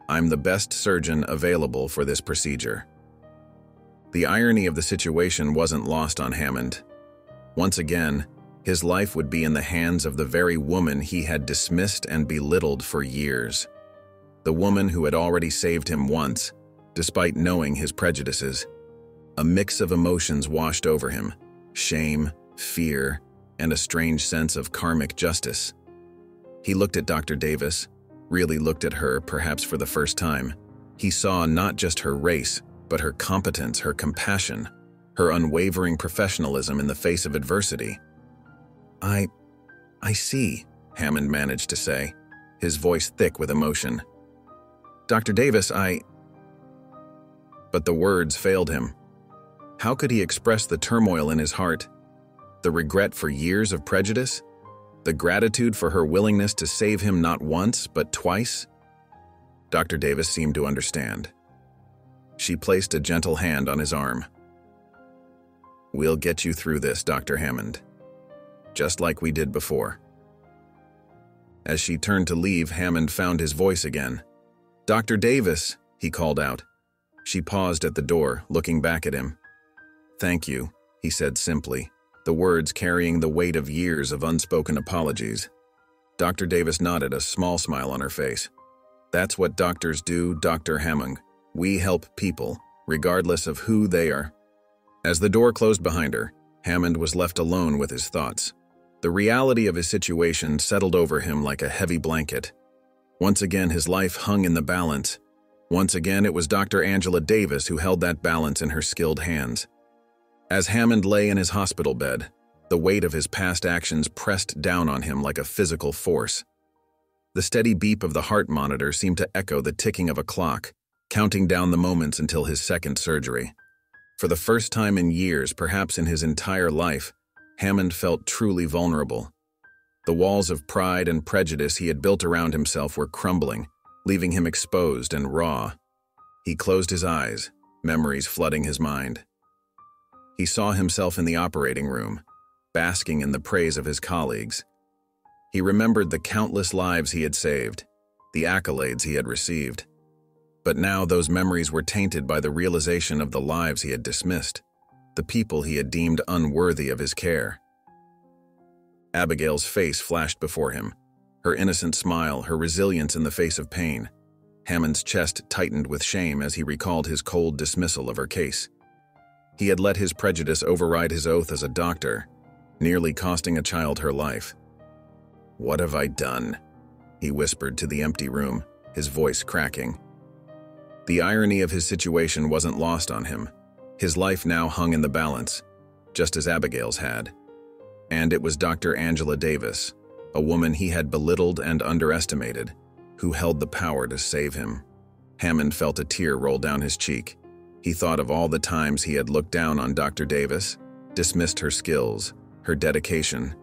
I'm the best surgeon available for this procedure." The irony of the situation wasn't lost on Hammond. Once again, his life would be in the hands of the very woman he had dismissed and belittled for years. The woman who had already saved him once, despite knowing his prejudices. A mix of emotions washed over him: shame, fear, and a strange sense of karmic justice. He looked at Dr. Davis, really looked at her, perhaps for the first time. He saw not just her race, but her competence, her compassion, her unwavering professionalism in the face of adversity. I see," Hammond managed to say, his voice thick with emotion. "Dr. Davis, But the words failed him. How could he express the turmoil in his heart? The regret for years of prejudice? The gratitude for her willingness to save him not once, but twice? Dr. Davis seemed to understand. She placed a gentle hand on his arm. "We'll get you through this, Dr. Hammond. Just like we did before." As she turned to leave, Hammond found his voice again. "Dr. Davis," he called out. She paused at the door, looking back at him. "Thank you," he said simply, the words carrying the weight of years of unspoken apologies. Dr. Davis nodded, a small smile on her face. "That's what doctors do, Dr. Hammond. We help people, regardless of who they are." As the door closed behind her, Hammond was left alone with his thoughts. The reality of his situation settled over him like a heavy blanket. Once again, his life hung in the balance. Once again, it was Dr. Angela Davis who held that balance in her skilled hands. As Hammond lay in his hospital bed, the weight of his past actions pressed down on him like a physical force. The steady beep of the heart monitor seemed to echo the ticking of a clock, counting down the moments until his second surgery. For the first time in years, perhaps in his entire life, Hammond felt truly vulnerable. The walls of pride and prejudice he had built around himself were crumbling, leaving him exposed and raw. He closed his eyes, memories flooding his mind. He saw himself in the operating room, basking in the praise of his colleagues. He remembered the countless lives he had saved, the accolades he had received. But now those memories were tainted by the realization of the lives he had dismissed, the people he had deemed unworthy of his care. Abigail's face flashed before him, her innocent smile, her resilience in the face of pain. Hammond's chest tightened with shame as he recalled his cold dismissal of her case. He had let his prejudice override his oath as a doctor, nearly costing a child her life. "What have I done?" he whispered to the empty room, his voice cracking. The irony of his situation wasn't lost on him. His life now hung in the balance, just as Abigail's had. And it was Dr. Angela Davis, a woman he had belittled and underestimated, who held the power to save him. Hammond felt a tear roll down his cheek. He thought of all the times he had looked down on Dr. Davis, dismissed her skills, her dedication.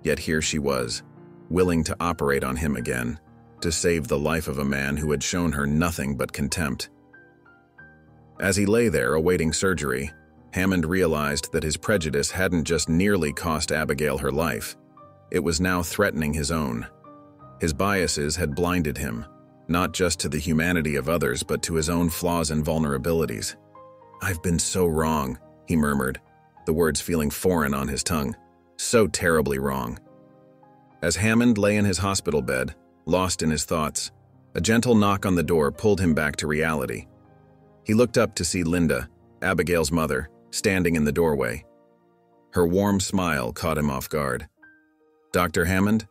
Yet here she was, willing to operate on him again, to save the life of a man who had shown her nothing but contempt. As he lay there awaiting surgery, Hammond realized that his prejudice hadn't just nearly cost Abigail her life. It was now threatening his own. His biases had blinded him, not just to the humanity of others, but to his own flaws and vulnerabilities. "I've been so wrong," he murmured, the words feeling foreign on his tongue. So terribly wrong. As Hammond lay in his hospital bed, lost in his thoughts, A gentle knock on the door pulled him back to reality. He looked up to see Linda, Abigail's mother, standing in the doorway. Her warm smile caught him off guard. "Dr. Hammond?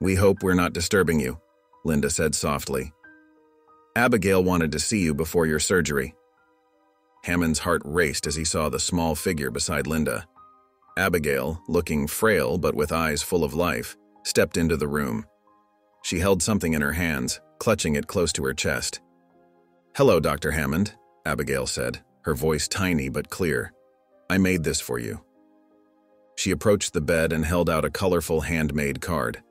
We hope we're not disturbing you," Linda said softly. "Abigail wanted to see you before your surgery." Hammond's heart raced as he saw the small figure beside Linda. Abigail, looking frail but with eyes full of life, stepped into the room. She held something in her hands, clutching it close to her chest. "Hello, Dr. Hammond," Abigail said, her voice tiny but clear. "I made this for you." She approached the bed and held out a colorful handmade card.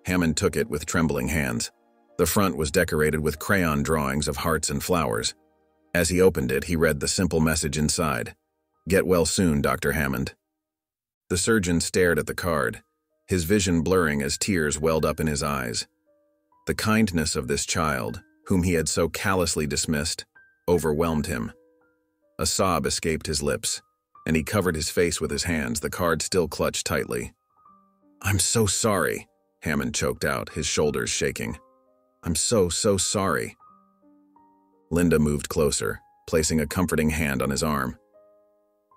Hammond took it with trembling hands. The front was decorated with crayon drawings of hearts and flowers. As he opened it, he read the simple message inside. "Get well soon, Dr. Hammond." The surgeon stared at the card, his vision blurring as tears welled up in his eyes. The kindness of this child, whom he had so callously dismissed, overwhelmed him. A sob escaped his lips, and he covered his face with his hands, the card still clutched tightly. "I'm so sorry," Hammond choked out, his shoulders shaking. "I'm so sorry." Linda moved closer, placing a comforting hand on his arm.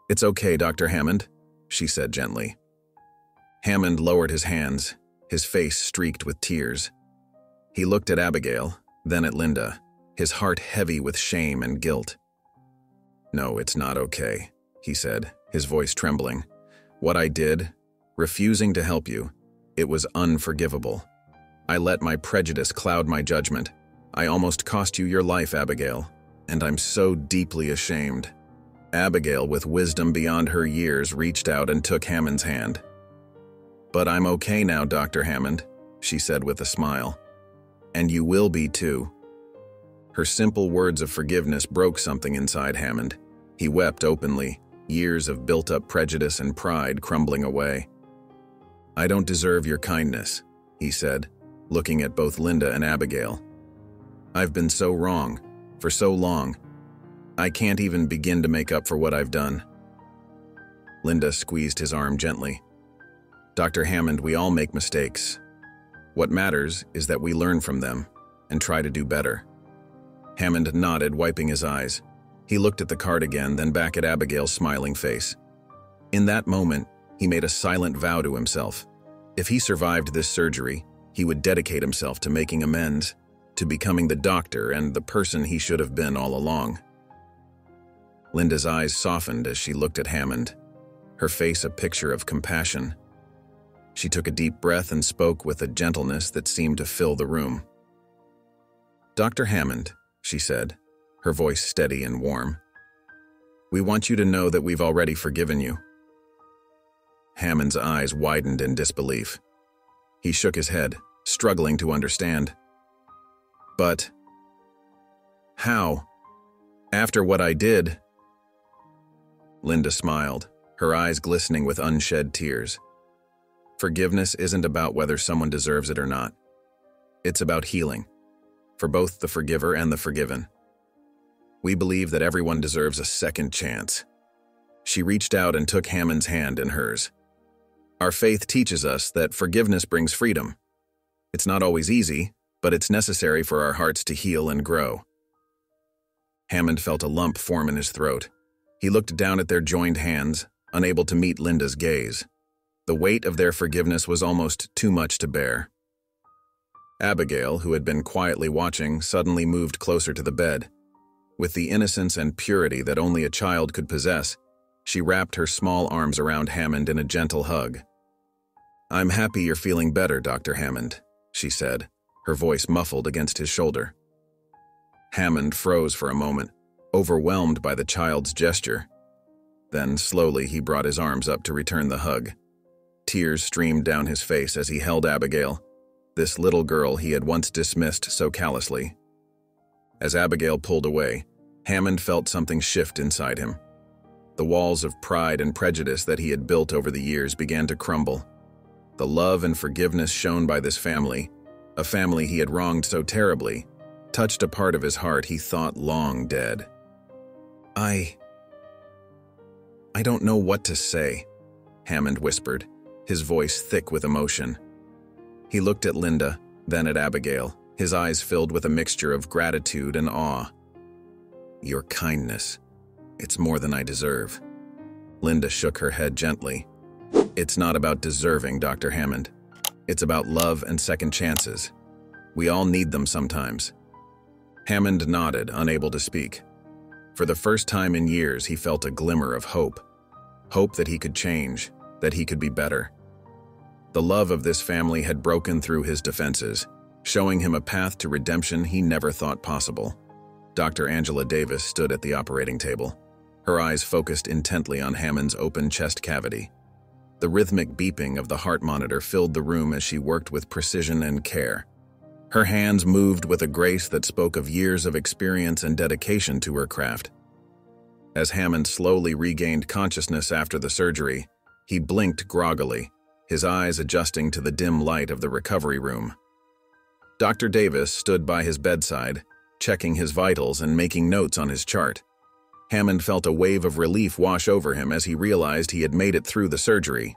"It's okay, Dr. Hammond," she said gently. Hammond lowered his hands, his face streaked with tears. He looked at Abigail, then at Linda, his heart heavy with shame and guilt. "No, it's not okay," he said, his voice trembling. "What I did, refusing to help you, it was unforgivable. I let my prejudice cloud my judgment. I almost cost you your life, Abigail, and I'm so deeply ashamed." Abigail, with wisdom beyond her years, reached out and took Hammond's hand. "But I'm okay now, Dr. Hammond," she said with a smile. "And you will be too." Her simple words of forgiveness broke something inside Hammond. He wept openly, years of built-up prejudice and pride crumbling away. "I don't deserve your kindness," he said, looking at both Linda and Abigail. "I've been so wrong, for so long. I can't even begin to make up for what I've done." Linda squeezed his arm gently. "Dr. Hammond, we all make mistakes. What matters is that we learn from them and try to do better." Hammond nodded, wiping his eyes. He looked at the card again, then back at Abigail's smiling face. In that moment, he made a silent vow to himself. If he survived this surgery, he would dedicate himself to making amends, to becoming the doctor and the person he should have been all along. Linda's eyes softened as she looked at Hammond, her face a picture of compassion. She took a deep breath and spoke with a gentleness that seemed to fill the room. "Dr. Hammond," she said, her voice steady and warm, "we want you to know that we've already forgiven you." Hammond's eyes widened in disbelief. He shook his head, struggling to understand. "But how? After what I did?" Linda smiled, her eyes glistening with unshed tears. "Forgiveness isn't about whether someone deserves it or not. It's about healing, for both the forgiver and the forgiven. We believe that everyone deserves a second chance." She reached out and took Hammond's hand in hers. "Our faith teaches us that forgiveness brings freedom. It's not always easy, but it's necessary for our hearts to heal and grow." Hammond felt a lump form in his throat. He looked down at their joined hands, unable to meet Linda's gaze. The weight of their forgiveness was almost too much to bear. Abigail, who had been quietly watching, suddenly moved closer to the bed. With the innocence and purity that only a child could possess, she wrapped her small arms around Hammond in a gentle hug. "I'm happy you're feeling better, Dr. Hammond," she said, her voice muffled against his shoulder. Hammond froze for a moment, overwhelmed by the child's gesture. Then, slowly, he brought his arms up to return the hug. Tears streamed down his face as he held Abigail, this little girl he had once dismissed so callously. As Abigail pulled away, Hammond felt something shift inside him. The walls of pride and prejudice that he had built over the years began to crumble. The love and forgiveness shown by this family, a family he had wronged so terribly, touched a part of his heart he thought long dead. I don't know what to say," Hammond whispered, his voice thick with emotion. He looked at Linda, then at Abigail, his eyes filled with a mixture of gratitude and awe. "Your kindness. It's more than I deserve." Linda shook her head gently. "It's not about deserving, Dr. Hammond. It's about love and second chances. We all need them sometimes." Hammond nodded, unable to speak. For the first time in years, he felt a glimmer of hope. Hope that he could change, that he could be better. The love of this family had broken through his defenses, showing him a path to redemption he never thought possible. Dr. Angela Davis stood at the operating table, her eyes focused intently on Hammond's open chest cavity. The rhythmic beeping of the heart monitor filled the room as she worked with precision and care. Her hands moved with a grace that spoke of years of experience and dedication to her craft. As Hammond slowly regained consciousness after the surgery, he blinked groggily, his eyes adjusting to the dim light of the recovery room. Dr. Davis stood by his bedside, checking his vitals and making notes on his chart. Hammond felt a wave of relief wash over him as he realized he had made it through the surgery.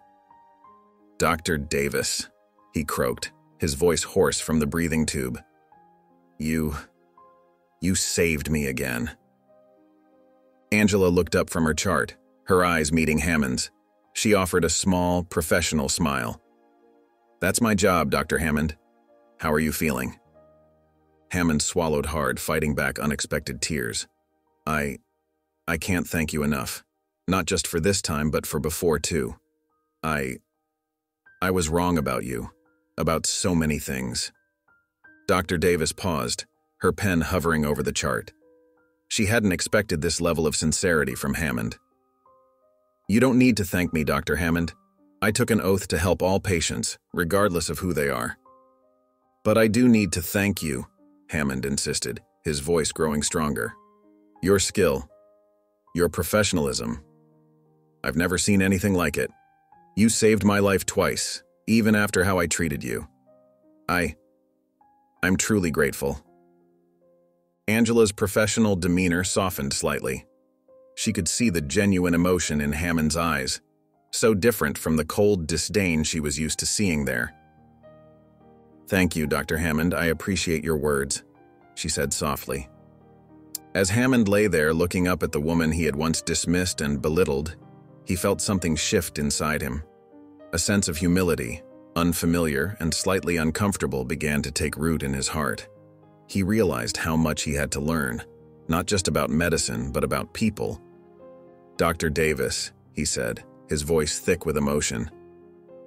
"Dr. Davis," he croaked, his voice hoarse from the breathing tube. You saved me again." Angela looked up from her chart, her eyes meeting Hammond's. She offered a small, professional smile. "That's my job, Dr. Hammond. How are you feeling?" Hammond swallowed hard, fighting back unexpected tears. I can't thank you enough. Not just for this time, but for before, too. I was wrong about you. About so many things." Dr. Davis paused, her pen hovering over the chart. She hadn't expected this level of sincerity from Hammond. "You don't need to thank me, Dr. Hammond. I took an oath to help all patients, regardless of who they are." "But I do need to thank you," Hammond insisted, his voice growing stronger. "Your skill, your professionalism. I've never seen anything like it. You saved my life twice, even after how I treated you. I'm truly grateful." Angela's professional demeanor softened slightly. She could see the genuine emotion in Hammond's eyes, so different from the cold disdain she was used to seeing there. "Thank you, Dr. Hammond. I appreciate your words," she said softly. As Hammond lay there looking up at the woman he had once dismissed and belittled, he felt something shift inside him. A sense of humility, unfamiliar and slightly uncomfortable, began to take root in his heart. He realized how much he had to learn, not just about medicine, but about people. "Dr. Davis," he said, his voice thick with emotion,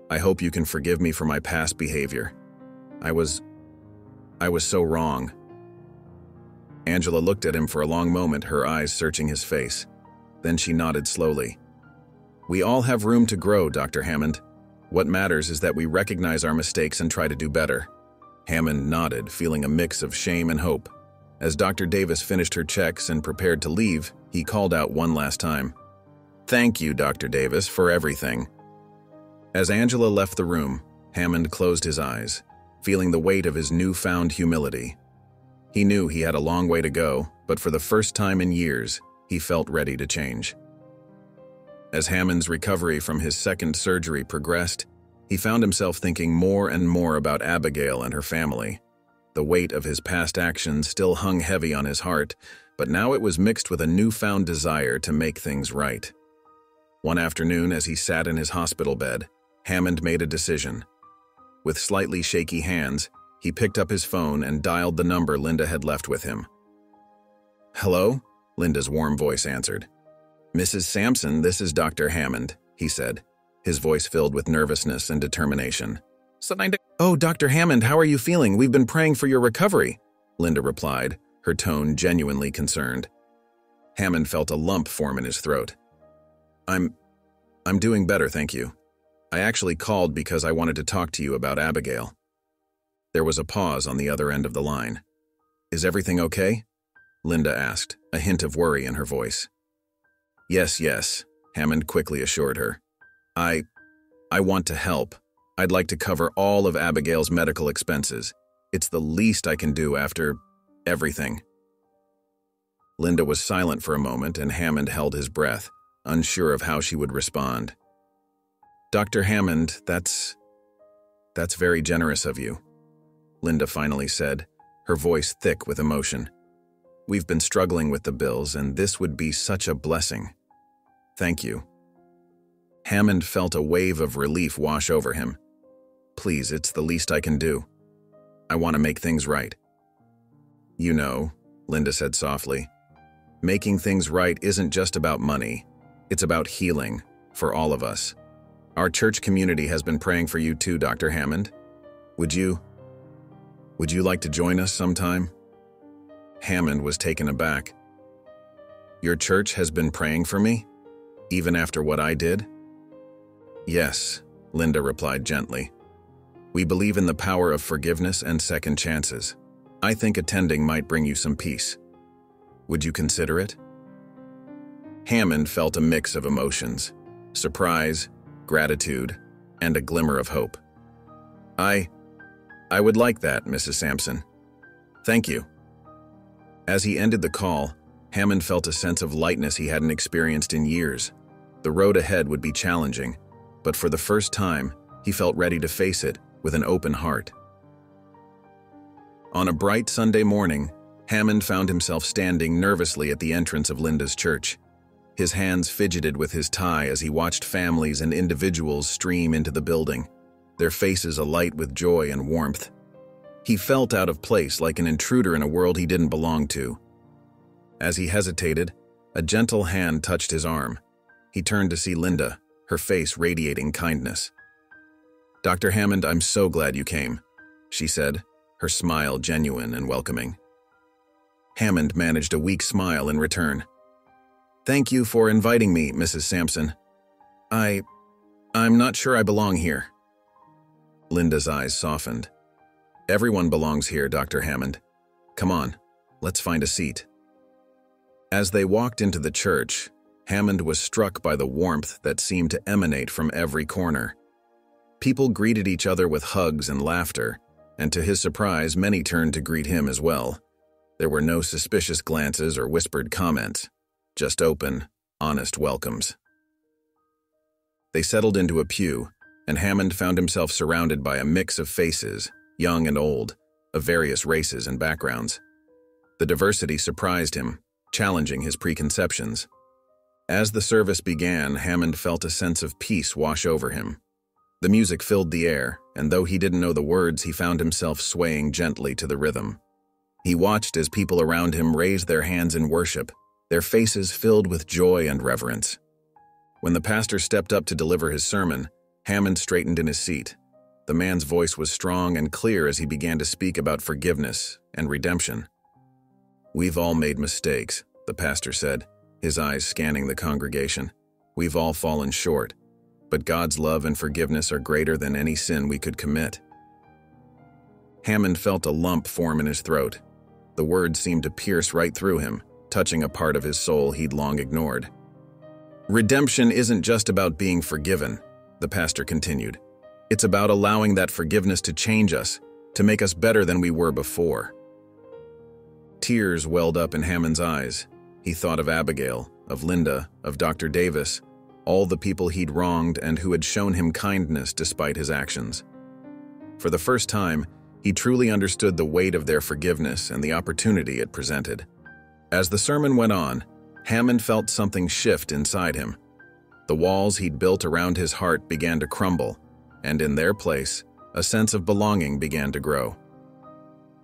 "I hope you can forgive me for my past behavior. I was so wrong." Angela looked at him for a long moment, her eyes searching his face. Then she nodded slowly. "We all have room to grow, Dr. Hammond. What matters is that we recognize our mistakes and try to do better." Hammond nodded, feeling a mix of shame and hope. As Dr. Davis finished her checks and prepared to leave, he called out one last time, "Thank you, Dr. Davis, for everything." As Angela left the room, Hammond closed his eyes, feeling the weight of his newfound humility. He knew he had a long way to go, but for the first time in years, he felt ready to change. As Hammond's recovery from his second surgery progressed, he found himself thinking more and more about Abigail and her family. The weight of his past actions still hung heavy on his heart, but now it was mixed with a newfound desire to make things right. One afternoon, as he sat in his hospital bed, Hammond made a decision. With slightly shaky hands, he picked up his phone and dialed the number Linda had left with him. "Hello?" Linda's warm voice answered. "Mrs. Sampson, this is Dr. Hammond," he said, his voice filled with nervousness and determination. "Oh, Dr. Hammond, how are you feeling? We've been praying for your recovery," Linda replied, her tone genuinely concerned. Hammond felt a lump form in his throat. I'm doing better, thank you. I actually called because I wanted to talk to you about Abigail." There was a pause on the other end of the line. "Is everything okay?" Linda asked, a hint of worry in her voice. Yes, Hammond quickly assured her. I want to help. I'd like to cover all of Abigail's medical expenses. It's the least I can do after everything." Linda was silent for a moment, and Hammond held his breath, unsure of how she would respond. "Dr. Hammond, that's very generous of you," Linda finally said, her voice thick with emotion. "We've been struggling with the bills, and this would be such a blessing. Thank you." Hammond felt a wave of relief wash over him. "Please, it's the least I can do. I want to make things right." "You know," Linda said softly, "making things right isn't just about money. It's about healing for all of us. Our church community has been praying for you too, Dr. Hammond. Would you like to join us sometime?" Hammond was taken aback. "Your church has been praying for me? Even after what I did?" "Yes," Linda replied gently. "We believe in the power of forgiveness and second chances. I think attending might bring you some peace. Would you consider it?" Hammond felt a mix of emotions: surprise, gratitude, and a glimmer of hope. I would like that, Mrs. Sampson. Thank you." As he ended the call, Hammond felt a sense of lightness he hadn't experienced in years. The road ahead would be challenging, but for the first time, he felt ready to face it with an open heart. On a bright Sunday morning, Hammond found himself standing nervously at the entrance of Linda's church. His hands fidgeted with his tie as he watched families and individuals stream into the building, their faces alight with joy and warmth. He felt out of place, like an intruder in a world he didn't belong to. As he hesitated, a gentle hand touched his arm. He turned to see Linda, her face radiating kindness. "Dr. Hammond, I'm so glad you came," she said, her smile genuine and welcoming. Hammond managed a weak smile in return. "Thank you for inviting me, Mrs. Sampson. I'm not sure I belong here." Linda's eyes softened. "Everyone belongs here, Dr. Hammond. Come on, let's find a seat." As they walked into the church, Hammond was struck by the warmth that seemed to emanate from every corner. People greeted each other with hugs and laughter, and to his surprise, many turned to greet him as well. There were no suspicious glances or whispered comments, just open, honest welcomes. They settled into a pew, and Hammond found himself surrounded by a mix of faces, young and old, of various races and backgrounds. The diversity surprised him, challenging his preconceptions. As the service began, Hammond felt a sense of peace wash over him. The music filled the air, and though he didn't know the words, he found himself swaying gently to the rhythm. He watched as people around him raised their hands in worship, their faces filled with joy and reverence. When the pastor stepped up to deliver his sermon, Hammond straightened in his seat. The man's voice was strong and clear as he began to speak about forgiveness and redemption. "We've all made mistakes," the pastor said, his eyes scanning the congregation. "We've all fallen short, but God's love and forgiveness are greater than any sin we could commit." Hammond felt a lump form in his throat. The words seemed to pierce right through him, touching a part of his soul he'd long ignored. "Redemption isn't just about being forgiven," the pastor continued. "It's about allowing that forgiveness to change us, to make us better than we were before." Tears welled up in Hammond's eyes. He thought of Abigail, of Linda, of Dr. Davis, all the people he'd wronged and who had shown him kindness despite his actions. For the first time, he truly understood the weight of their forgiveness and the opportunity it presented. As the sermon went on, Hammond felt something shift inside him. The walls he'd built around his heart began to crumble, and in their place, a sense of belonging began to grow.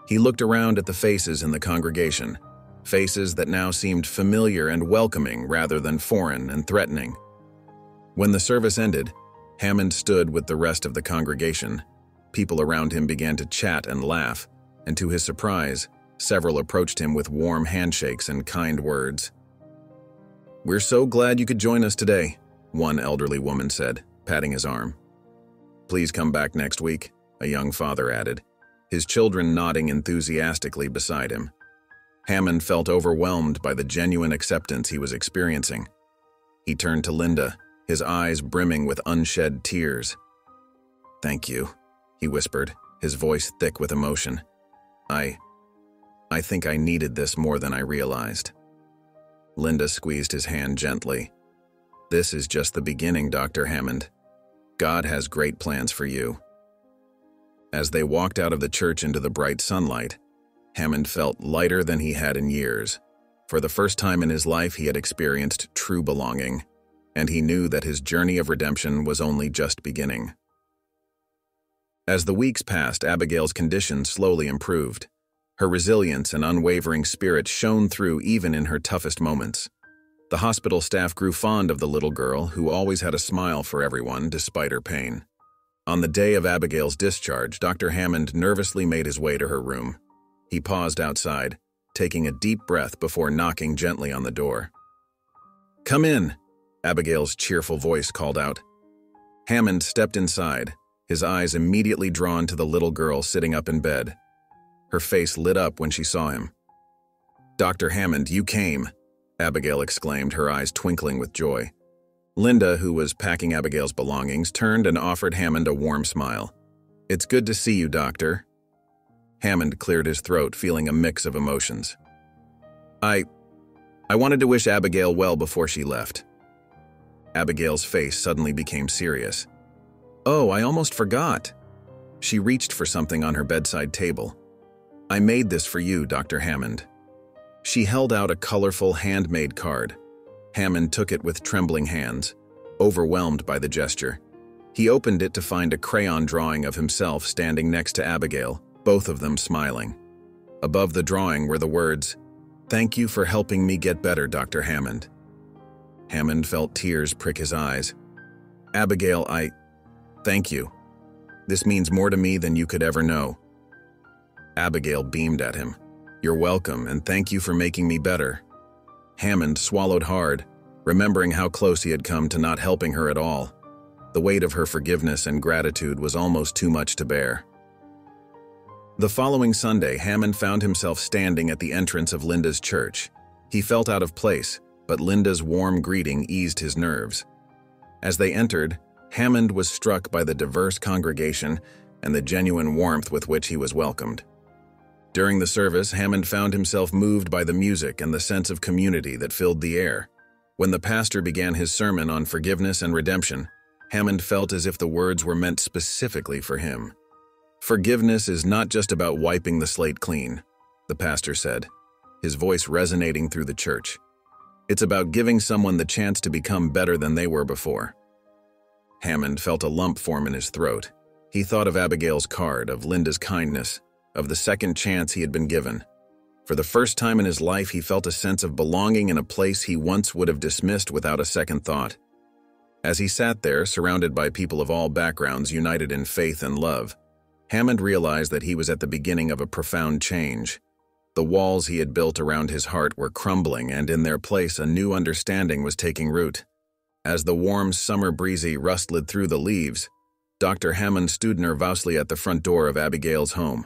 He looked around at the faces in the congregation, faces that now seemed familiar and welcoming rather than foreign and threatening. When the service ended, Hammond stood with the rest of the congregation. People around him began to chat and laugh, and to his surprise, several approached him with warm handshakes and kind words. "We're so glad you could join us today," one elderly woman said, patting his arm. "Please come back next week," a young father added, his children nodding enthusiastically beside him. Hammond felt overwhelmed by the genuine acceptance he was experiencing. He turned to Linda, his eyes brimming with unshed tears. "Thank you," he whispered, his voice thick with emotion. I think I needed this more than I realized." Linda squeezed his hand gently. "This is just the beginning, Dr. Hammond. God has great plans for you." As they walked out of the church into the bright sunlight, Hammond felt lighter than he had in years. For the first time in his life, he had experienced true belonging, and he knew that his journey of redemption was only just beginning. As the weeks passed, Abigail's condition slowly improved. Her resilience and unwavering spirit shone through even in her toughest moments. The hospital staff grew fond of the little girl, who always had a smile for everyone despite her pain. On the day of Abigail's discharge, Dr. Hammond nervously made his way to her room. He paused outside, taking a deep breath before knocking gently on the door. "Come in," Abigail's cheerful voice called out. Hammond stepped inside, his eyes immediately drawn to the little girl sitting up in bed. Her face lit up when she saw him. "Dr. Hammond, you came," Abigail exclaimed, her eyes twinkling with joy. Linda, who was packing Abigail's belongings, turned and offered Hammond a warm smile. "It's good to see you, Doctor." Hammond cleared his throat, feeling a mix of emotions. I wanted to wish Abigail well before she left." Abigail's face suddenly became serious. "Oh, I almost forgot." She reached for something on her bedside table. "I made this for you, Dr. Hammond." She held out a colorful handmade card. Hammond took it with trembling hands, overwhelmed by the gesture. He opened it to find a crayon drawing of himself standing next to Abigail, both of them smiling. Above the drawing were the words, "Thank you for helping me get better, Dr. Hammond." Hammond felt tears prick his eyes. "Abigail, thank you. This means more to me than you could ever know." Abigail beamed at him. "You're welcome, and thank you for making me better." Hammond swallowed hard, remembering how close he had come to not helping her at all. The weight of her forgiveness and gratitude was almost too much to bear. The following Sunday, Hammond found himself standing at the entrance of Linda's church. He felt out of place, but Linda's warm greeting eased his nerves. As they entered, Hammond was struck by the diverse congregation and the genuine warmth with which he was welcomed. During the service, Hammond found himself moved by the music and the sense of community that filled the air. When the pastor began his sermon on forgiveness and redemption, Hammond felt as if the words were meant specifically for him. "Forgiveness is not just about wiping the slate clean," the pastor said, his voice resonating through the church. "It's about giving someone the chance to become better than they were before." Hammond felt a lump form in his throat. He thought of Abigail's card, of Linda's kindness, of the second chance he had been given. For the first time in his life, he felt a sense of belonging in a place he once would have dismissed without a second thought. As he sat there, surrounded by people of all backgrounds united in faith and love, Hammond realized that he was at the beginning of a profound change. The walls he had built around his heart were crumbling, and in their place a new understanding was taking root. As the warm summer breeze rustled through the leaves, Dr. Hammond stood nervously at the front door of Abigail's home.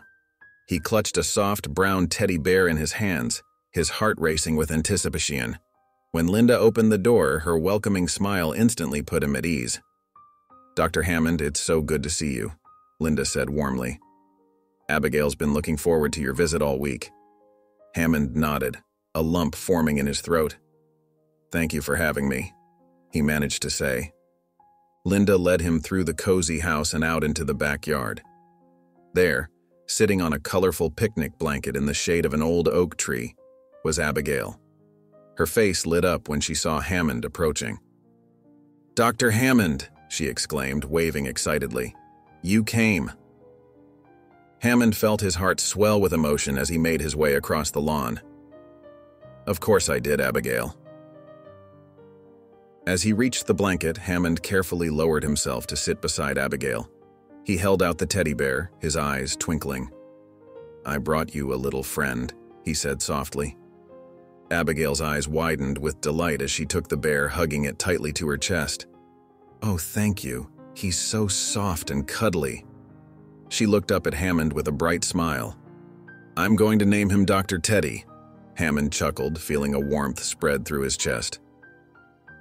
He clutched a soft brown teddy bear in his hands, his heart racing with anticipation. When Linda opened the door, her welcoming smile instantly put him at ease. "Dr. Hammond, it's so good to see you," Linda said warmly. "Abigail's been looking forward to your visit all week." Hammond nodded, a lump forming in his throat. "Thank you for having me," he managed to say. Linda led him through the cozy house and out into the backyard. There, sitting on a colorful picnic blanket in the shade of an old oak tree, was Abigail. Her face lit up when she saw Hammond approaching. "Dr. Hammond," she exclaimed, waving excitedly. "You came." Hammond felt his heart swell with emotion as he made his way across the lawn. "Of course I did, Abigail." As he reached the blanket, Hammond carefully lowered himself to sit beside Abigail. He held out the teddy bear, his eyes twinkling. "I brought you a little friend," he said softly. Abigail's eyes widened with delight as she took the bear, hugging it tightly to her chest. "Oh, thank you. He's so soft and cuddly." She looked up at Hammond with a bright smile. "I'm going to name him Dr. Teddy," Hammond chuckled, feeling a warmth spread through his chest.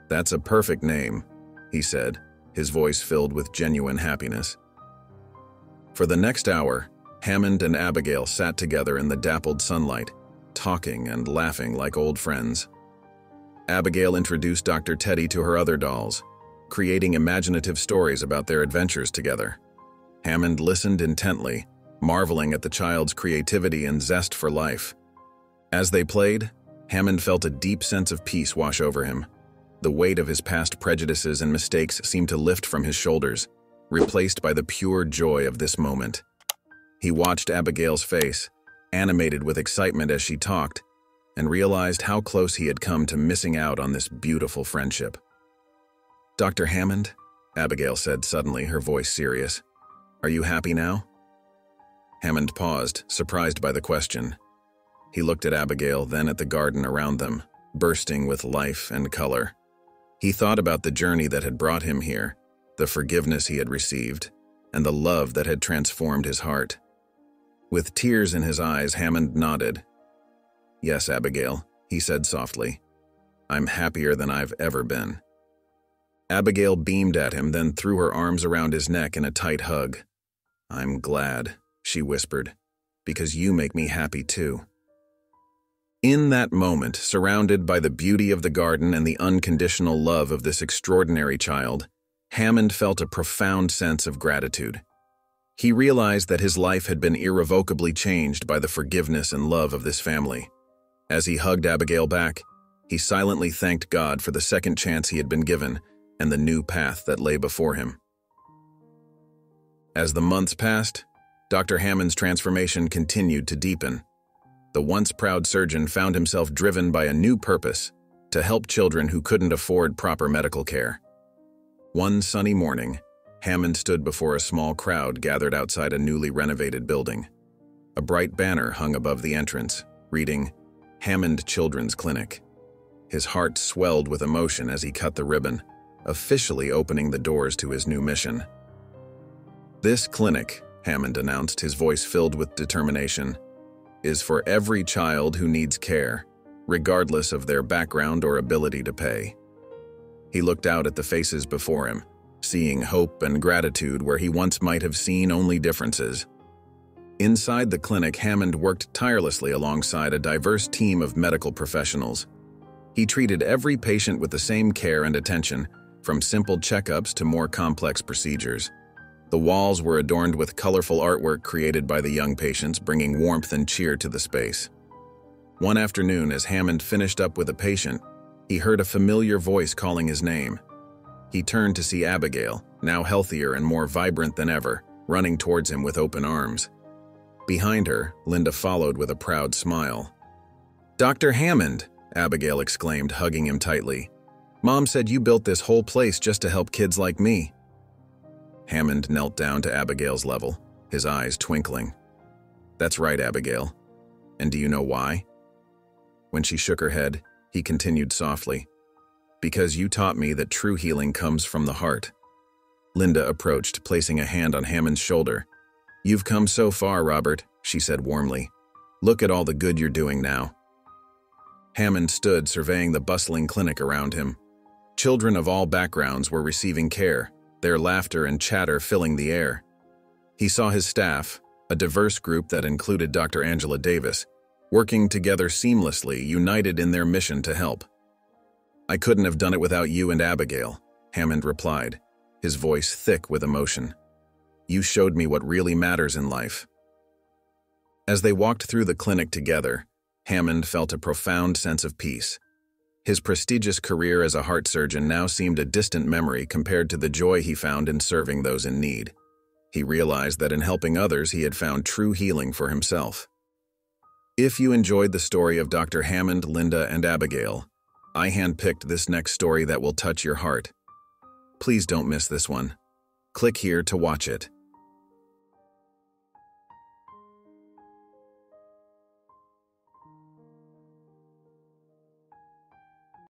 "That's a perfect name," he said, his voice filled with genuine happiness. For the next hour, Hammond and Abigail sat together in the dappled sunlight, talking and laughing like old friends. Abigail introduced Dr. Teddy to her other dolls, creating imaginative stories about their adventures together. Hammond listened intently, marveling at the child's creativity and zest for life. As they played, Hammond felt a deep sense of peace wash over him. The weight of his past prejudices and mistakes seemed to lift from his shoulders, replaced by the pure joy of this moment. He watched Abigail's face, animated with excitement as she talked, and realized how close he had come to missing out on this beautiful friendship. "Dr. Hammond," Abigail said suddenly, her voice serious, "are you happy now?" Hammond paused, surprised by the question. He looked at Abigail, then at the garden around them, bursting with life and color. He thought about the journey that had brought him here, the forgiveness he had received, and the love that had transformed his heart. With tears in his eyes, Hammond nodded. "Yes, Abigail," he said softly. "I'm happier than I've ever been." Abigail beamed at him, then threw her arms around his neck in a tight hug. "I'm glad," she whispered, "because you make me happy too." In that moment, surrounded by the beauty of the garden and the unconditional love of this extraordinary child, Hammond felt a profound sense of gratitude. He realized that his life had been irrevocably changed by the forgiveness and love of this family. As he hugged Abigail back, he silently thanked God for the second chance he had been given and the new path that lay before him. As the months passed, Dr. Hammond's transformation continued to deepen. The once proud surgeon found himself driven by a new purpose: to help children who couldn't afford proper medical care. One sunny morning, Hammond stood before a small crowd gathered outside a newly renovated building. A bright banner hung above the entrance, reading, "Hammond Children's Clinic." His heart swelled with emotion as he cut the ribbon, officially opening the doors to his new mission. "This clinic," Hammond announced, his voice filled with determination, "is for every child who needs care, regardless of their background or ability to pay." He looked out at the faces before him, seeing hope and gratitude where he once might have seen only differences. Inside the clinic, Hammond worked tirelessly alongside a diverse team of medical professionals. He treated every patient with the same care and attention, from simple checkups to more complex procedures. The walls were adorned with colorful artwork created by the young patients, bringing warmth and cheer to the space. One afternoon, as Hammond finished up with a patient, he heard a familiar voice calling his name. He turned to see Abigail, now healthier and more vibrant than ever, running towards him with open arms. Behind her, Linda followed with a proud smile. "Dr. Hammond," Abigail exclaimed, hugging him tightly. "Mom said you built this whole place just to help kids like me." Hammond knelt down to Abigail's level, his eyes twinkling. "That's right, Abigail. And do you know why?" When she shook her head, he continued softly, "Because you taught me that true healing comes from the heart." Linda approached, placing a hand on Hammond's shoulder. "You've come so far, Robert," she said warmly. "Look at all the good you're doing now." Hammond stood, surveying the bustling clinic around him. Children of all backgrounds were receiving care, their laughter and chatter filling the air. He saw his staff, a diverse group that included Dr. Angela Davis, working together seamlessly, united in their mission to help. "I couldn't have done it without you and Abigail," Hammond replied, his voice thick with emotion. "You showed me what really matters in life." As they walked through the clinic together, Hammond felt a profound sense of peace. His prestigious career as a heart surgeon now seemed a distant memory compared to the joy he found in serving those in need. He realized that in helping others, he had found true healing for himself. If you enjoyed the story of Dr. Hammond, Linda, and Abigail, I handpicked this next story that will touch your heart. Please don't miss this one. Click here to watch it.